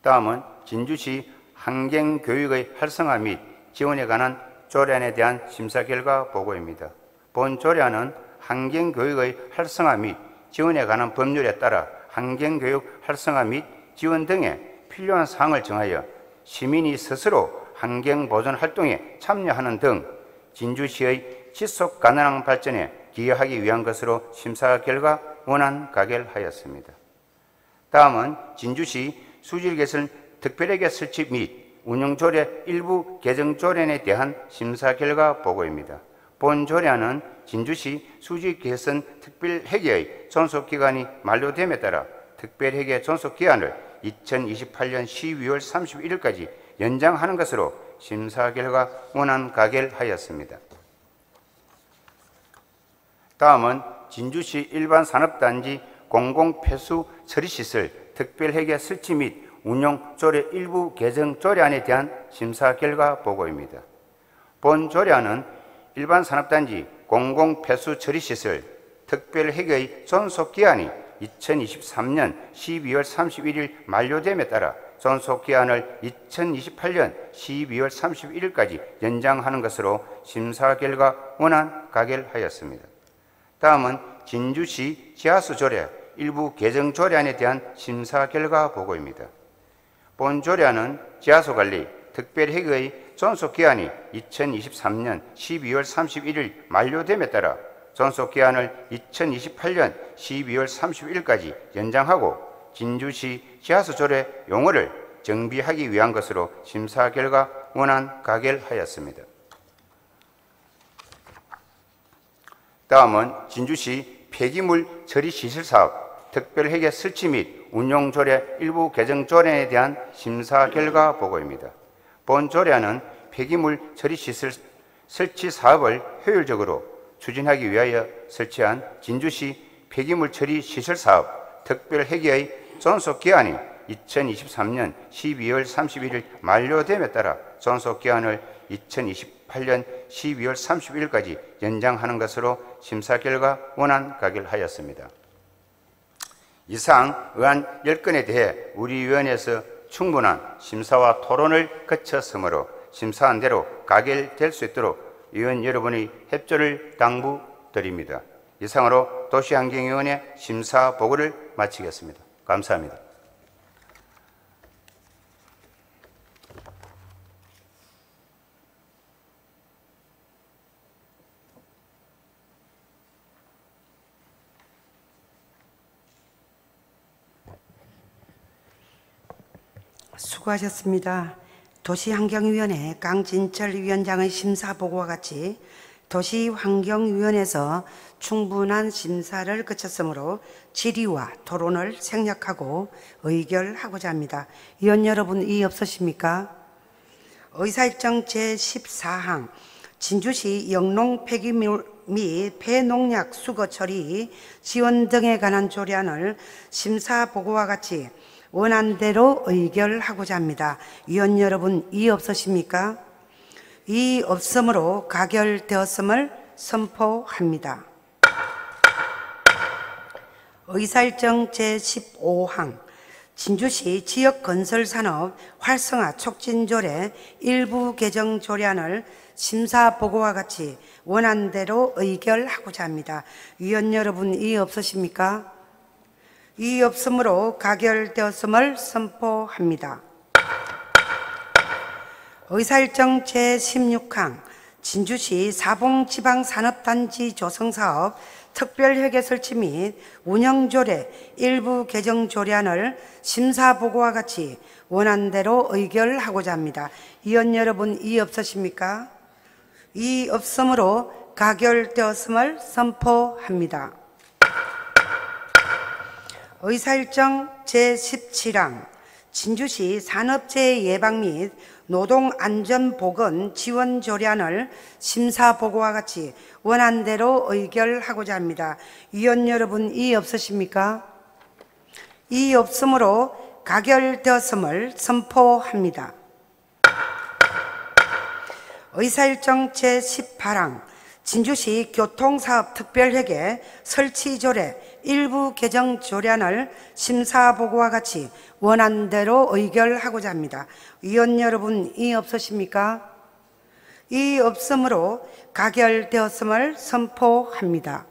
다음은 진주시 환경교육의 활성화 및 지원에 관한 조례안에 대한 심사 결과 보고입니다. 본 조례안은 환경교육의 활성화 및 지원에 관한 법률에 따라 환경교육 활성화 및 지원 등에 필요한 사항을 정하여 시민이 스스로 환경보존 활동에 참여하는 등 진주시의 지속 가능한 발전에 기여하기 위한 것으로 심사 결과 원안 가결하였습니다. 다음은 진주시 수질개선 특별회계 설치 및 운영조례 일부 개정 조례에 대한 심사 결과 보고입니다. 본 조례안은 진주시 수질개선 특별회계의 존속기간이 만료됨에 따라 특별회계 존속기간을 2028년 12월 31일까지 연장하는 것으로 심사 결과 원안 가결하였습니다. 다음은 진주시 일반산업단지 공공폐수 처리시설 특별회계 설치 및 운용조례 일부 개정 조례안에 대한 심사 결과 보고입니다. 본 조례안은 일반 산업단지 공공폐수 처리시설 특별회계의 존속기한이 2023년 12월 31일 만료됨에 따라 존속기한을 2028년 12월 31일까지 연장하는 것으로 심사 결과 원안 가결하였습니다. 다음은 진주시 지하수 조례 일부 개정 조례안에 대한 심사 결과 보고입니다. 본 조례안은 지하수관리 특별회계의 존속기한이 2023년 12월 31일 만료됨에 따라 존속기한을 2028년 12월 31일까지 연장하고 진주시 지하수조례 용어를 정비하기 위한 것으로 심사 결과 원안 가결하였습니다. 다음은 진주시 폐기물 처리 시설 사업 특별회계 설치 및 운용 조례 일부 개정 조례에 대한 심사 결과 보고입니다. 본 조례안은 폐기물 처리 시설 설치 사업을 효율적으로 추진하기 위하여 설치한 진주시 폐기물 처리 시설 사업 특별회계의 존속기한이 2023년 12월 31일 만료됨에 따라 존속기한을 2028년 12월 31일까지 연장하는 것으로 심사 결과 원안 가결하였습니다. 이상 의안 10건에 대해 우리 위원회에서 충분한 심사와 토론을 거쳤으므로 심사한 대로 가결될 수 있도록 위원 여러분의 협조를 당부드립니다. 이상으로 도시환경위원회 심사 보고를 마치겠습니다. 감사합니다. 수고하셨습니다. 도시환경위원회 강진철 위원장의 심사보고와 같이 도시환경위원회에서 충분한 심사를 거쳤으므로 질의와 토론을 생략하고 의결하고자 합니다. 위원 여러분, 이의 없으십니까? 의사일정 제14항 진주시 영농 폐기물 및 폐농약 수거 처리 지원 등에 관한 조례안을 심사보고와 같이 원안대로 의결하고자 합니다. 위원 여러분, 이의 없으십니까? 이의 없으므로 가결되었음을 선포합니다. 의사일정 제15항 진주시 지역건설산업 활성화 촉진조례 일부 개정 조례안을 심사보고와 같이 원안대로 의결하고자 합니다. 위원 여러분, 이의 없으십니까? 이의 없으므로 가결되었음을 선포합니다. 의사일정 제16항 진주시 사봉지방산업단지 조성사업 특별회계 설치 및 운영조례 일부 개정 조례안을 심사보고와 같이 원안대로 의결하고자 합니다. 위원 여러분, 이의 없으십니까? 이의 없으므로 가결되었음을 선포합니다. 의사일정 제17항 진주시 산업재해 예방 및 노동안전보건 지원 조례안을 심사보고와 같이 원안대로 의결하고자 합니다. 위원 여러분, 이의 없으십니까? 이의 없으므로 가결되었음을 선포합니다. 의사일정 제18항 진주시 교통사업 특별회계 설치조례 일부 개정 조례안을 심사보고와 같이 원안대로 의결하고자 합니다. 위원 여러분, 이의 없으십니까? 이의 없으므로 가결되었음을 선포합니다.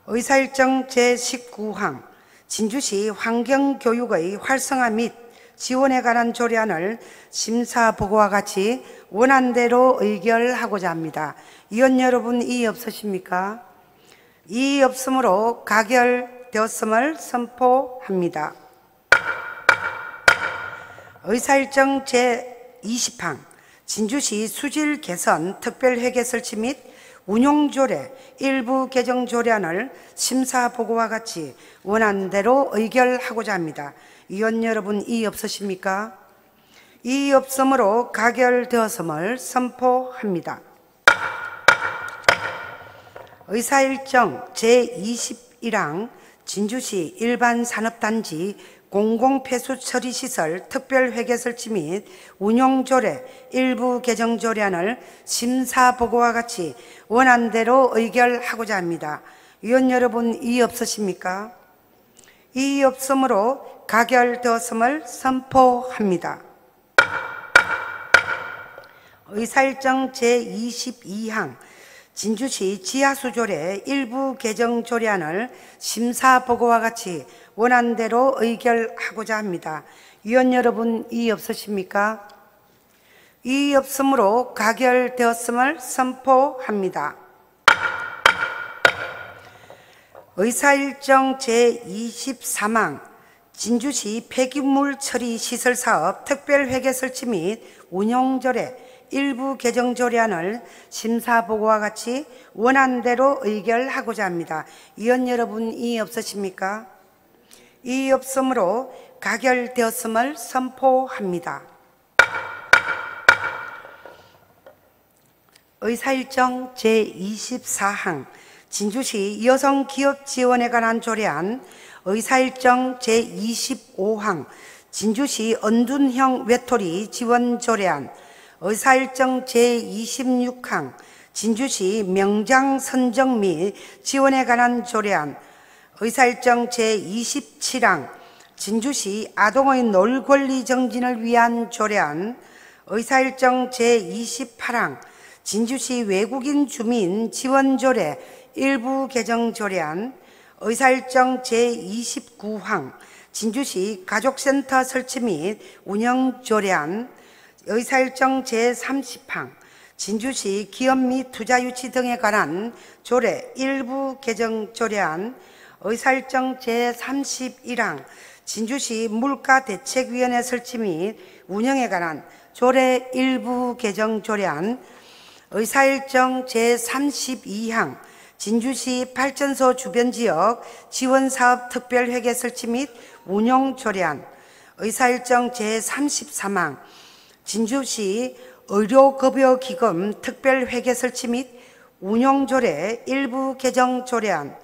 의사일정 제19항 진주시 환경교육의 활성화 및 지원에 관한 조례안을 심사보고와 같이 원안대로 의결하고자 합니다. 위원 여러분, 이의 없으십니까? 이의 없으므로 가결되었음을 선포합니다. 의사일정 제20항 진주시 수질 개선 특별회계 설치 및 운용조례 일부 개정 조례안을 심사보고와 같이 원안대로 의결하고자 합니다. 위원 여러분, 이의 없으십니까? 이의 없으므로 가결되었음을 선포합니다. 의사일정 제21항 진주시 일반산업단지 공공폐수처리시설 특별회계 설치 및 운용조례 일부 개정 조례안을 심사보고와 같이 원안대로 의결하고자 합니다. 위원 여러분, 이의 없으십니까? 이의 없으므로 가결되었음을 선포합니다. 의사일정 제22항 진주시 지하수조례 일부 개정 조례안을 심사보고와 같이 원안대로 의결하고자 합니다. 위원 여러분, 이의 없으십니까? 이의 없으므로 가결되었음을 선포합니다. 의사일정 제23항 진주시 폐기물 처리 시설 사업 특별회계 설치 및 운용조례 일부 개정 조례안을 심사보고와 같이 원안대로 의결하고자 합니다. 위원 여러분, 이의 없으십니까? 이의 없으므로 가결되었음을 선포합니다. 의사일정 제24항 진주시 여성기업 지원에 관한 조례안 의사일정 제25항 진주시 언둔형 외톨이 지원 조례안 의사일정 제26항 진주시 명장 선정 및 지원에 관한 조례안 의사일정 제27항 진주시 아동의 놀 권리 정진을 위한 조례안 의사일정 제28항 진주시 외국인 주민 지원 조례 일부 개정 조례안 의사일정 제29항 진주시 가족센터 설치 및 운영 조례안 의사일정 제30항 진주시 기업 및 투자 유치 등에 관한 조례 일부 개정 조례안 의사일정 제31항 진주시 물가대책위원회 설치 및 운영에 관한 조례 일부 개정 조례안 의사일정 제32항 진주시 발전소 주변 지역 지원사업 특별회계 설치 및 운영 조례안 의사일정 제33항 진주시 의료급여기금 특별회계 설치 및 운용조례 일부 개정 조례안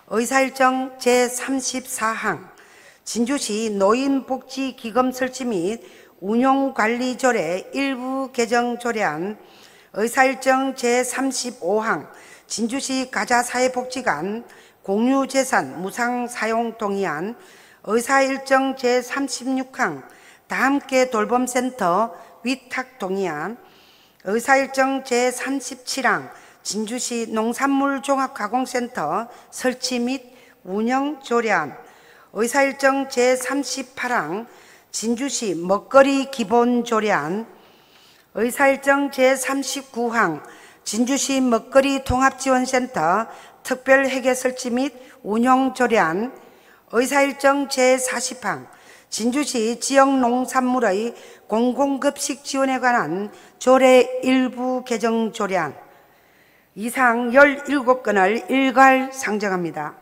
의사일정 제34항 진주시 노인복지기금 설치 및 운용관리조례 일부 개정 조례안 의사일정 제35항 진주시 가자사회복지관 공유재산 무상사용 동의안 의사일정 제36항 다함께 돌봄센터 위탁 동의안 의사일정 제37항 진주시 농산물 종합가공센터 설치 및 운영 조례안 의사일정 제38항 진주시 먹거리 기본 조례안 의사일정 제39항 진주시 먹거리 통합지원센터 특별회계 설치 및 운영 조례안 의사일정 제40항 진주시 지역농산물의 공공급식 지원에 관한 조례 일부 개정 조례안 이상 17건을 일괄 상정합니다.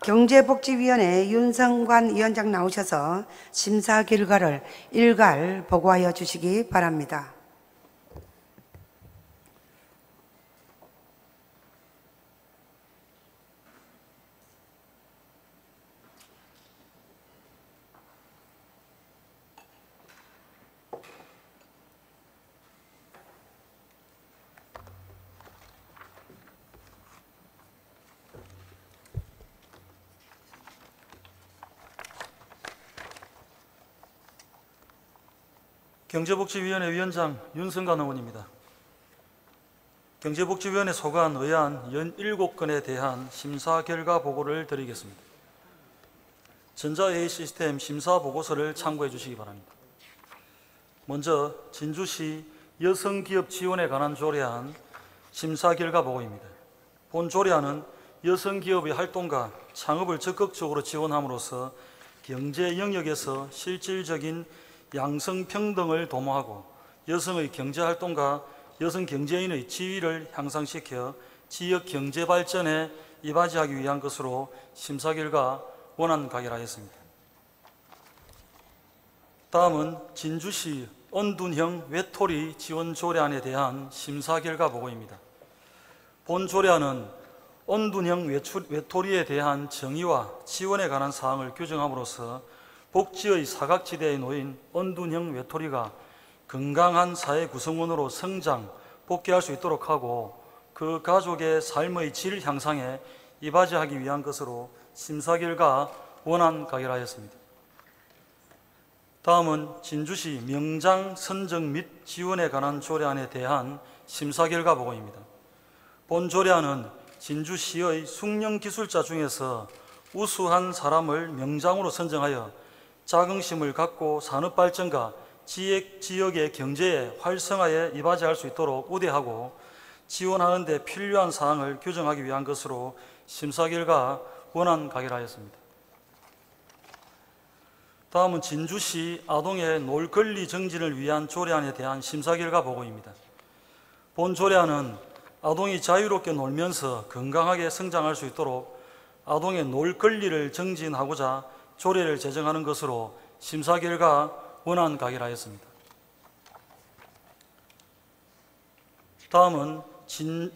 경제복지위원회 윤성관 위원장 나오셔서 심사 결과를 일괄 보고하여 주시기 바랍니다. 경제복지위원회 위원장 윤성관 의원입니다. 경제복지위원회 소관 의안 17건에 대한 심사 결과 보고를 드리겠습니다. 전자회의 시스템 심사 보고서를 참고해 주시기 바랍니다. 먼저 진주시 여성기업 지원에 관한 조례안 심사 결과 보고입니다. 본 조례안은 여성기업의 활동과 창업을 적극적으로 지원함으로써 경제 영역에서 실질적인 양성평등을 도모하고 여성의 경제활동과 여성 경제인의 지위를 향상시켜 지역 경제 발전에 이바지하기 위한 것으로 심사 결과 원안 가결하였습니다. 다음은 진주시 언둔형 외톨이 지원 조례안에 대한 심사 결과 보고입니다. 본 조례안은 언둔형 외톨이에 대한 정의와 지원에 관한 사항을 규정함으로써 복지의 사각지대에 놓인 언둔형 외톨이가 건강한 사회 구성원으로 성장, 복귀할 수 있도록 하고 그 가족의 삶의 질 향상에 이바지하기 위한 것으로 심사 결과 원안 가결하였습니다. 다음은 진주시 명장 선정 및 지원에 관한 조례안에 대한 심사 결과 보고입니다. 본 조례안은 진주시의 숙련기술자 중에서 우수한 사람을 명장으로 선정하여 자긍심을 갖고 산업발전과 지역의 경제의 활성화에 이바지할 수 있도록 우대하고 지원하는 데 필요한 사항을 규정하기 위한 것으로 심사 결과 원안 가결하였습니다. 다음은 진주시 아동의 놀 권리 정진을 위한 조례안에 대한 심사 결과 보고입니다. 본 조례안은 아동이 자유롭게 놀면서 건강하게 성장할 수 있도록 아동의 놀 권리를 정진하고자 조례를 제정하는 것으로 심사 결과 원안 가결하였습니다. 다음은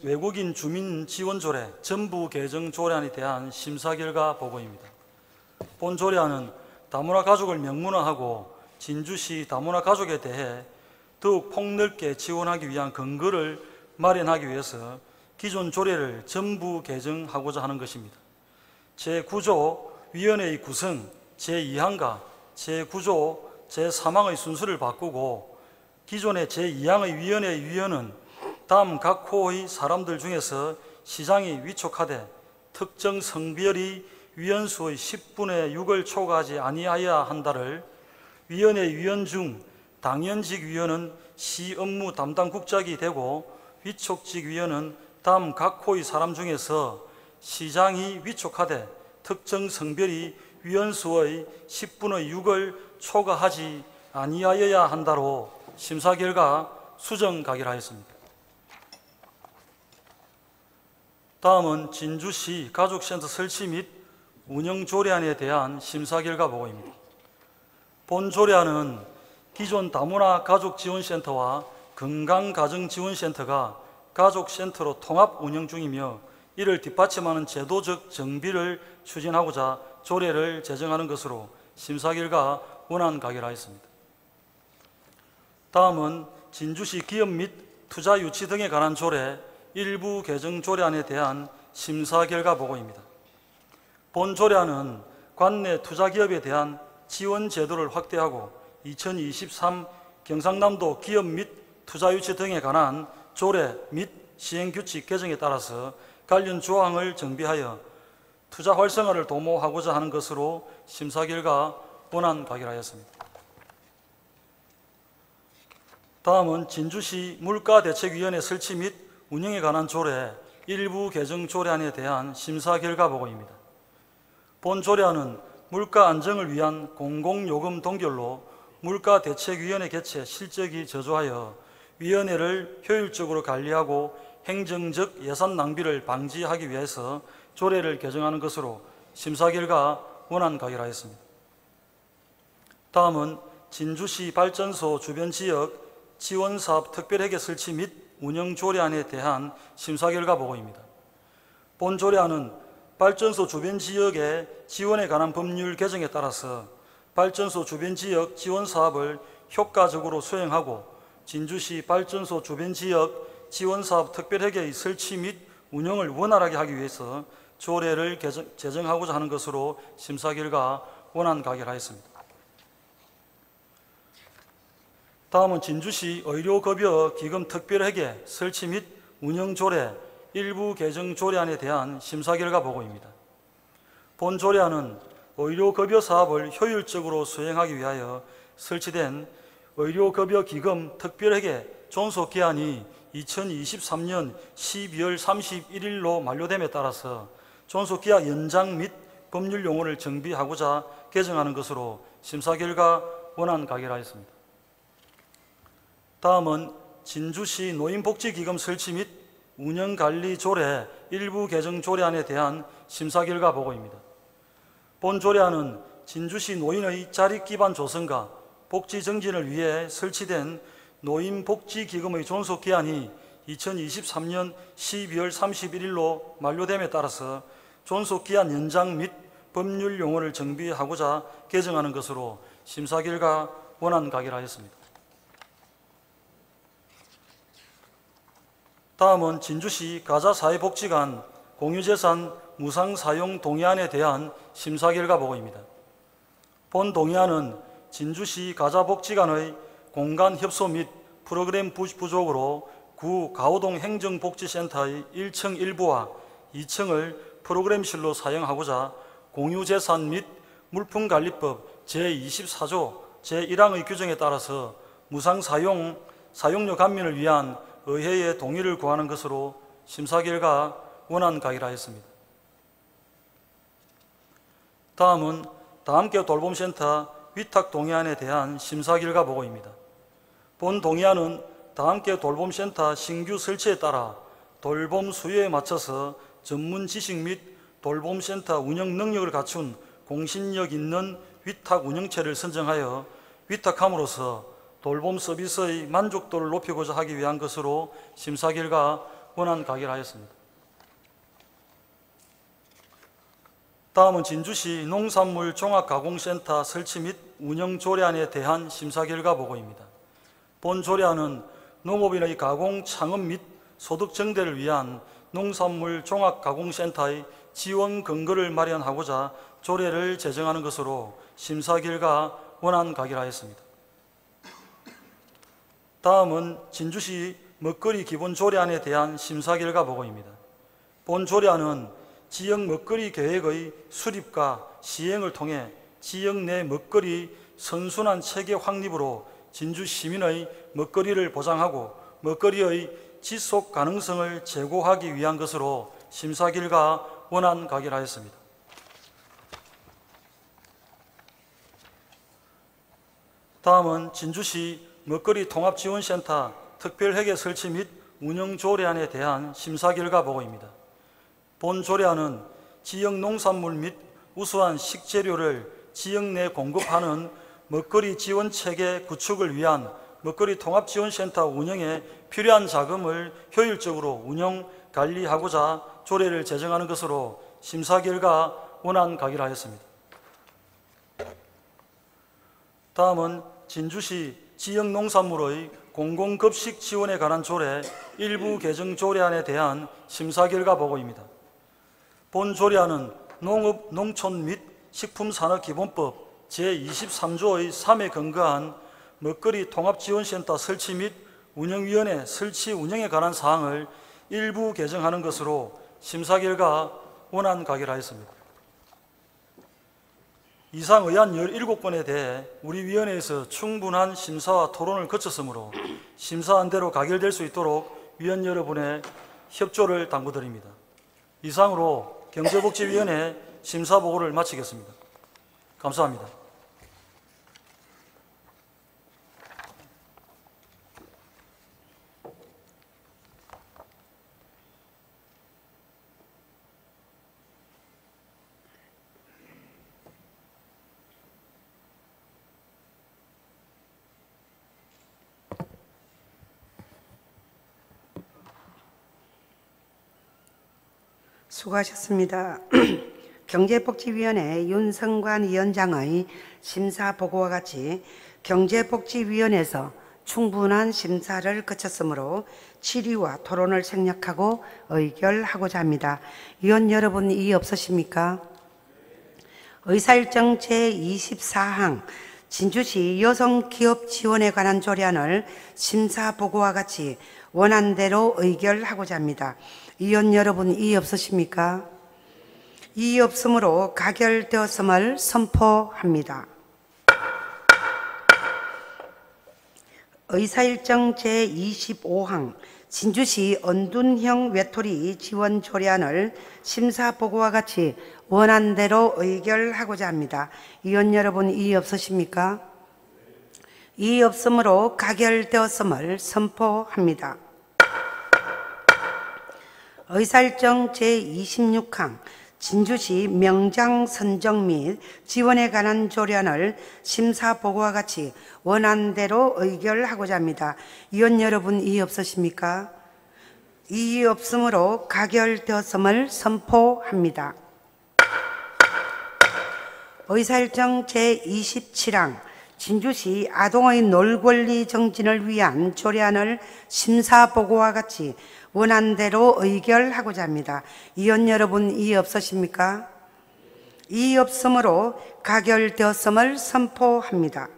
외국인 주민 지원 조례 전부 개정 조례안에 대한 심사 결과 보고입니다. 본 조례안은 다문화 가족을 명문화하고 진주시 다문화 가족에 대해 더욱 폭넓게 지원하기 위한 근거를 마련하기 위해서 기존 조례를 전부 개정하고자 하는 것입니다. 제9조 위원회의 구성 제2항과 제9조 제3항의 순서를 바꾸고 기존의 제2항의 위원회의 위원은 다음 각 호의 사람들 중에서 시장이 위촉하되 특정 성별이 위원수의 10분의 6을 초과하지 아니하여야 한다를 위원회 위원 중 당연직 위원은 시 업무 담당 국장이 되고 위촉직 위원은 다음 각 호의 사람 중에서 시장이 위촉하되 특정 성별이 위원수의 10분의 6을 초과하지 아니하여야 한다로 심사 결과 수정 가결하였습니다. 다음은 진주시 가족센터 설치 및 운영 조례안에 대한 심사 결과 보고입니다. 본 조례안은 기존 다문화 가족지원센터와 건강가정지원센터가 가족센터로 통합 운영 중이며 이를 뒷받침하는 제도적 정비를 추진하고자 조례를 제정하는 것으로 심사 결과 원안 가결하였습니다. 다음은 진주시 기업 및 투자 유치 등에 관한 조례 일부 개정 조례안에 대한 심사 결과 보고입니다. 본 조례안은 관내 투자기업에 대한 지원 제도를 확대하고 2023 경상남도 기업 및 투자 유치 등에 관한 조례 및 시행규칙 개정에 따라서 관련 조항을 정비하여 투자 활성화를 도모하고자 하는 것으로 심사 결과 원안 가결하였습니다. 다음은 진주시 물가대책위원회 설치 및 운영에 관한 조례 일부 개정 조례안에 대한 심사 결과 보고입니다. 본 조례안은 물가 안정을 위한 공공요금 동결로 물가대책위원회 개최 실적이 저조하여 위원회를 효율적으로 관리하고 행정적 예산 낭비를 방지하기 위해서 조례를 개정하는 것으로 심사 결과 원안 가결하였습니다. 다음은 진주시 발전소 주변 지역 지원사업 특별회계 설치 및 운영 조례안에 대한 심사 결과 보고입니다. 본 조례안은 발전소 주변 지역의 지원에 관한 법률 개정에 따라서 발전소 주변 지역 지원 사업을 효과적으로 수행하고 진주시 발전소 주변 지역 지원 사업 특별회계의 설치 및 운영을 원활하게 하기 위해서 조례를 제정하고자 하는 것으로 심사 결과 원안 가결하였습니다. 다음은 진주시 의료급여 기금 특별회계 설치 및 운영 조례 일부 개정 조례안에 대한 심사 결과 보고입니다. 본 조례안은 의료급여 사업을 효율적으로 수행하기 위하여 설치된 의료급여 기금 특별회계 존속기한이 2023년 12월 31일로 만료됨에 따라서 존속기한 연장 및 법률 용어를 정비하고자 개정하는 것으로 심사 결과 원안 가결하였습니다. 다음은 진주시 노인복지기금 설치 및 운영관리 조례 일부 개정 조례안에 대한 심사 결과 보고입니다. 본 조례안은 진주시 노인의 자립기반 조성과 복지 정진을 위해 설치된 노인복지기금의 존속기한이 2023년 12월 31일로 만료됨에 따라서 존속기한 연장 및 법률 용어를 정비하고자 개정하는 것으로 심사 결과 원안 가결하였습니다. 다음은 진주시 가자사회복지관 공유재산 무상사용 동의안에 대한 심사 결과 보고입니다. 본 동의안은 진주시 가자복지관의 공간 협소 및 프로그램 부족으로 구 가호동 행정복지센터의 1층 일부와 2층을 프로그램실로 사용하고자 공유재산 및 물품관리법 제24조 제1항의 규정에 따라서 사용료 감면을 위한 의회의 동의를 구하는 것으로 심사 결과 원안 가결하였습니다. 다음은 다함께 돌봄센터 위탁 동의안에 대한 심사 결과 보고입니다. 본 동의안은 다함께 돌봄센터 신규 설치에 따라 돌봄 수요에 맞춰서 전문 지식 및 돌봄센터 운영 능력을 갖춘 공신력 있는 위탁 운영체를 선정하여 위탁함으로써 돌봄 서비스의 만족도를 높이고자 하기 위한 것으로 심사 결과 원안 가결하였습니다. 다음은 진주시 농산물 종합가공센터 설치 및 운영 조례안에 대한 심사 결과 보고입니다. 본 조례안은 농업인의 가공 창업 및 소득 증대를 위한 농산물 종합가공센터의 지원 근거를 마련하고자 조례를 제정하는 것으로 심사 결과 원안 가결하였습니다. 다음은 진주시 먹거리 기본 조례안에 대한 심사 결과 보고입니다. 본 조례안은 지역 먹거리 계획의 수립과 시행을 통해 지역 내 먹거리 선순환 체계 확립으로 진주 시민의 먹거리를 보장하고 먹거리의 지속 가능성을 제고하기 위한 것으로 심사 결과 원안 가결하였습니다. 다음은 진주시 먹거리 통합지원센터 특별회계 설치 및 운영 조례안에 대한 심사 결과 보고입니다. 본 조례안은 지역 농산물 및 우수한 식재료를 지역 내 공급하는 먹거리 지원 체계 구축을 위한 먹거리 통합지원센터 운영에 필요한 자금을 효율적으로 운영 관리하고자 조례를 제정하는 것으로 심사 결과 원안 가결하였습니다. 다음은 진주시 지역 농산물의 공공급식 지원에 관한 조례 일부 개정 조례안에 대한 심사 결과 보고입니다. 본 조례안은 농업, 농촌 및 식품산업기본법 제23조의 3에 근거한 먹거리 통합지원센터 설치 및 운영위원회 설치 운영에 관한 사항을 일부 개정하는 것으로 심사 결과 원안 가결하였습니다. 이상 의안 17건에 대해 우리 위원회에서 충분한 심사와 토론을 거쳤으므로 심사안대로 가결될 수 있도록 위원 여러분의 협조를 당부드립니다. 이상으로 경제복지위원회 심사보고를 마치겠습니다. 감사합니다. 수고하셨습니다. 경제복지위원회 윤성관 위원장의 심사보고와 같이 경제복지위원회에서 충분한 심사를 거쳤으므로 질의와 토론을 생략하고 의결하고자 합니다. 위원 여러분 이의 없으십니까? 의사일정 제24항 진주시 여성기업 지원에 관한 조례안을 심사보고와 같이 원안대로 의결하고자 합니다. 위원 여러분 이의 없으십니까? 이의 없으므로 가결되었음을 선포합니다. 의사일정 제25항 진주시 언둔형 외톨이 지원 조례안을 심사보고와 같이 원안대로 의결하고자 합니다. 위원 여러분 이의 없으십니까? 이의 없으므로 가결되었음을 선포합니다. 의사일정 제26항 진주시 명장 선정 및 지원에 관한 조례안을 심사보고와 같이 원안대로 의결하고자 합니다. 위원 여러분 이의 없으십니까? 이의 없으므로 가결되었음을 선포합니다. 의사일정 제27항 진주시 아동의 놀권리 정진을 위한 조례안을 심사보고와 같이 원안대로 의결하고자 합니다. 의원 여러분, 이의 없으십니까? 이의 없으므로 가결되었음을 선포합니다.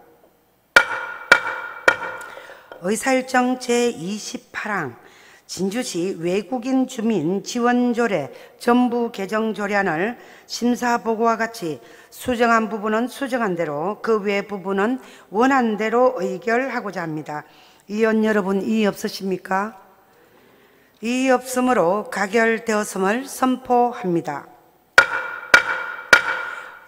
의사일정 제28항 진주시 외국인 주민 지원조례 전부 개정 조례안을 심사보고와 같이 수정한 부분은 수정한 대로 그 외 부분은 원안대로 의결하고자 합니다. 의원 여러분, 이의 없으십니까? 이의 없으므로 가결되었음을 선포합니다.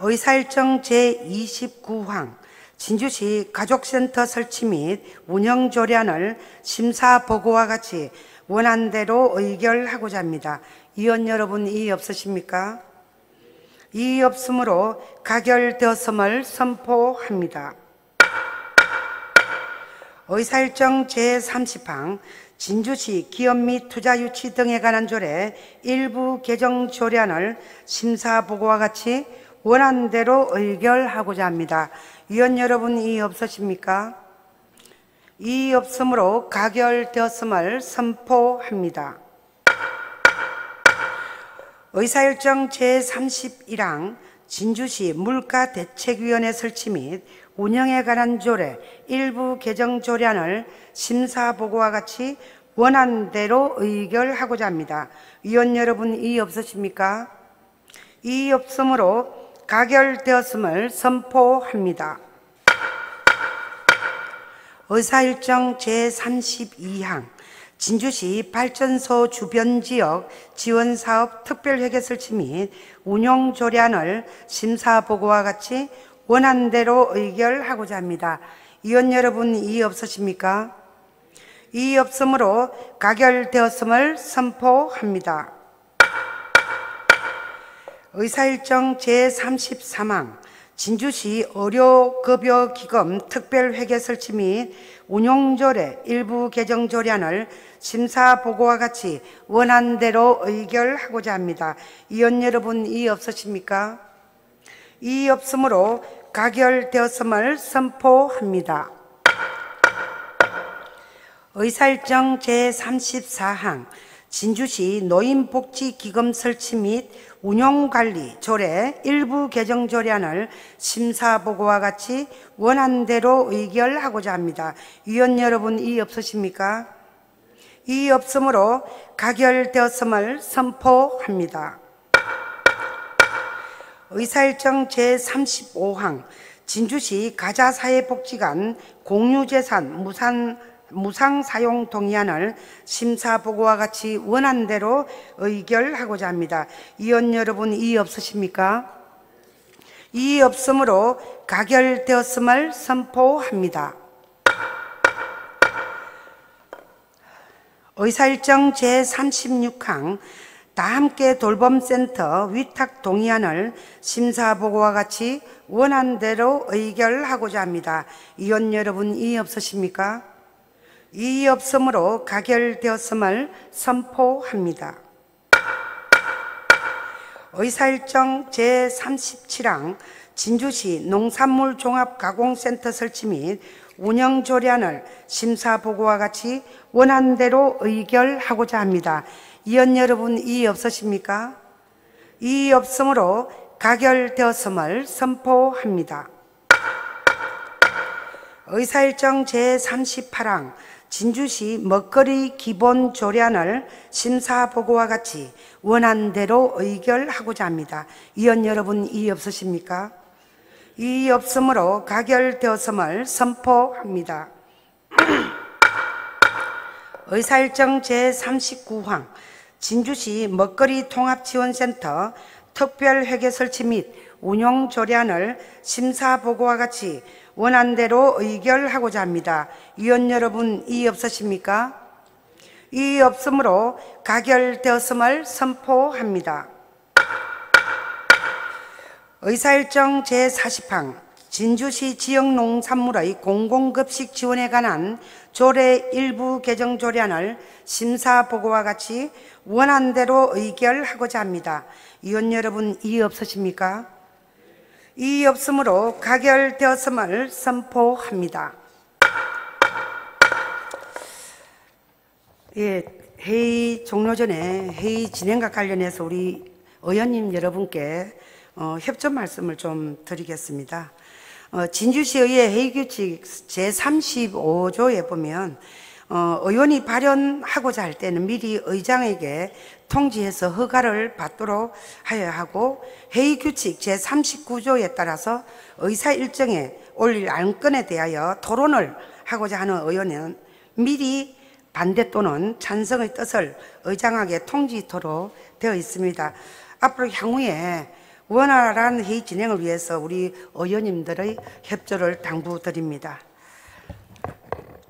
의사일정 제29항 진주시 가족센터 설치 및 운영 조례안을 심사보고와 같이 원안대로 의결하고자 합니다. 의원 여러분, 이의 없으십니까? 이의 없으므로 가결되었음을 선포합니다. 의사일정 제30항 진주시 기업 및 투자 유치 등에 관한 조례 일부 개정 조례안을 심사보고와 같이 원안대로 의결하고자 합니다. 의원 여러분, 이의 없으십니까? 이의 없으므로 가결되었음을 선포합니다. 의사일정 제31항 진주시 물가대책위원회 설치 및 운영에 관한 조례 일부 개정 조례안을 심사보고와 같이 원안대로 의결하고자 합니다. 의원 여러분, 이의 없으십니까? 이의 없으므로 가결되었음을 선포합니다. 의사일정 제32항 진주시 발전소 주변 지역 지원사업 특별회계 설치 및 운용 조례안을 심사보고와 같이 원안대로 의결하고자 합니다. 의원 여러분, 이의 없으십니까? 이의 없으므로 가결되었음을 선포합니다. 의사일정 제33항 진주시 의료급여기금 특별회계 설치 및 운용조례 일부 개정 조례안을 심사보고와 같이 원안대로 의결하고자 합니다. 의원 여러분, 이의 없으십니까? 이의 없으므로 가결되었음을 선포합니다. 의사일정 제34항 진주시 노인복지기금 설치 및 운용관리 조례 일부 개정 조례안을 심사보고와 같이 원안대로 의결하고자 합니다. 의원 여러분, 이의 없으십니까? 이의 없으므로 가결되었음을 선포합니다. 의사일정 제35항 진주시 가자사회복지관 공유재산 무상사용 동의안을 심사보고와 같이 원안대로 의결하고자 합니다. 의원 여러분, 이의 없으십니까? 이의 없으므로 가결되었음을 선포합니다. 의사일정 제36항 다함께 돌봄센터 위탁 동의안을 심사보고와 같이 원안대로 의결하고자 합니다. 의원 여러분, 이의 없으십니까? 이의 없으므로 가결되었음을 선포합니다. 의사일정 제37항 진주시 농산물 종합가공센터 설치 및 운영 조례안을 심사보고와 같이 원안대로 의결하고자 합니다. 의원 여러분, 이의 없으십니까? 이의 없으므로 가결되었음을 선포합니다. 의사일정 제38항 진주시 먹거리 기본 조례안을 심사보고와 같이 원안대로 의결하고자 합니다. 의원 여러분, 이의 없으십니까? 이의 없으므로 가결되었음을 선포합니다. 의사일정 제39항 진주시 먹거리 통합지원센터 특별회계 설치 및 운용 조례안을 심사보고와 같이 원안대로 의결하고자 합니다. 의원 여러분, 이의 없으십니까? 이의 없으므로 가결되었음을 선포합니다. 의사일정 제40항 진주시 지역농산물의 공공급식 지원에 관한 조례 일부 개정 조례안을 심사보고와 같이 원안대로 의결하고자 합니다. 위원 여러분, 이의 없으십니까? 이의 없으므로 가결되었음을 선포합니다. 예, 회의 종료 전에 회의 진행과 관련해서 우리 의원님 여러분께 협조 말씀을 좀 드리겠습니다. 진주시의회 회의규칙 제35조에 보면 의원이 발언하고자 할 때는 미리 의장에게 통지해서 허가를 받도록 하여야 하고, 회의규칙 제39조에 따라서 의사 일정에 올릴 안건에 대하여 토론을 하고자 하는 의원은 미리 반대 또는 찬성의 뜻을 의장에게 통지토록 되어 있습니다. 앞으로 향후에 원활한 회의 진행을 위해서 우리 의원님들의 협조를 당부드립니다.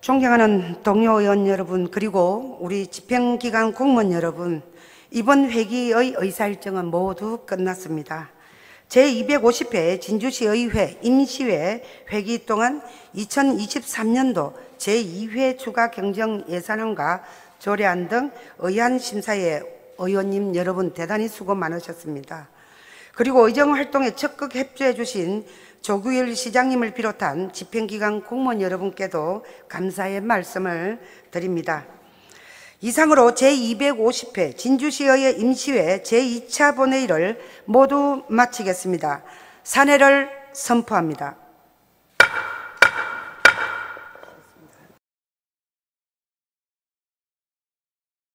존경하는 동료 의원 여러분, 그리고 우리 집행기관 공무원 여러분, 이번 회기의 의사일정은 모두 끝났습니다. 제250회 진주시의회 임시회 회기 동안 2023년도 제2회 추가 경정 예산안과 조례안 등 의안 심사에 의원님 여러분 대단히 수고 많으셨습니다. 그리고 의정 활동에 적극 협조해 주신 조규일 시장님을 비롯한 집행기관 공무원 여러분께도 감사의 말씀을 드립니다. 이상으로 제250회 진주시의회 임시회 제2차 본회의를 모두 마치겠습니다. 산회를 선포합니다.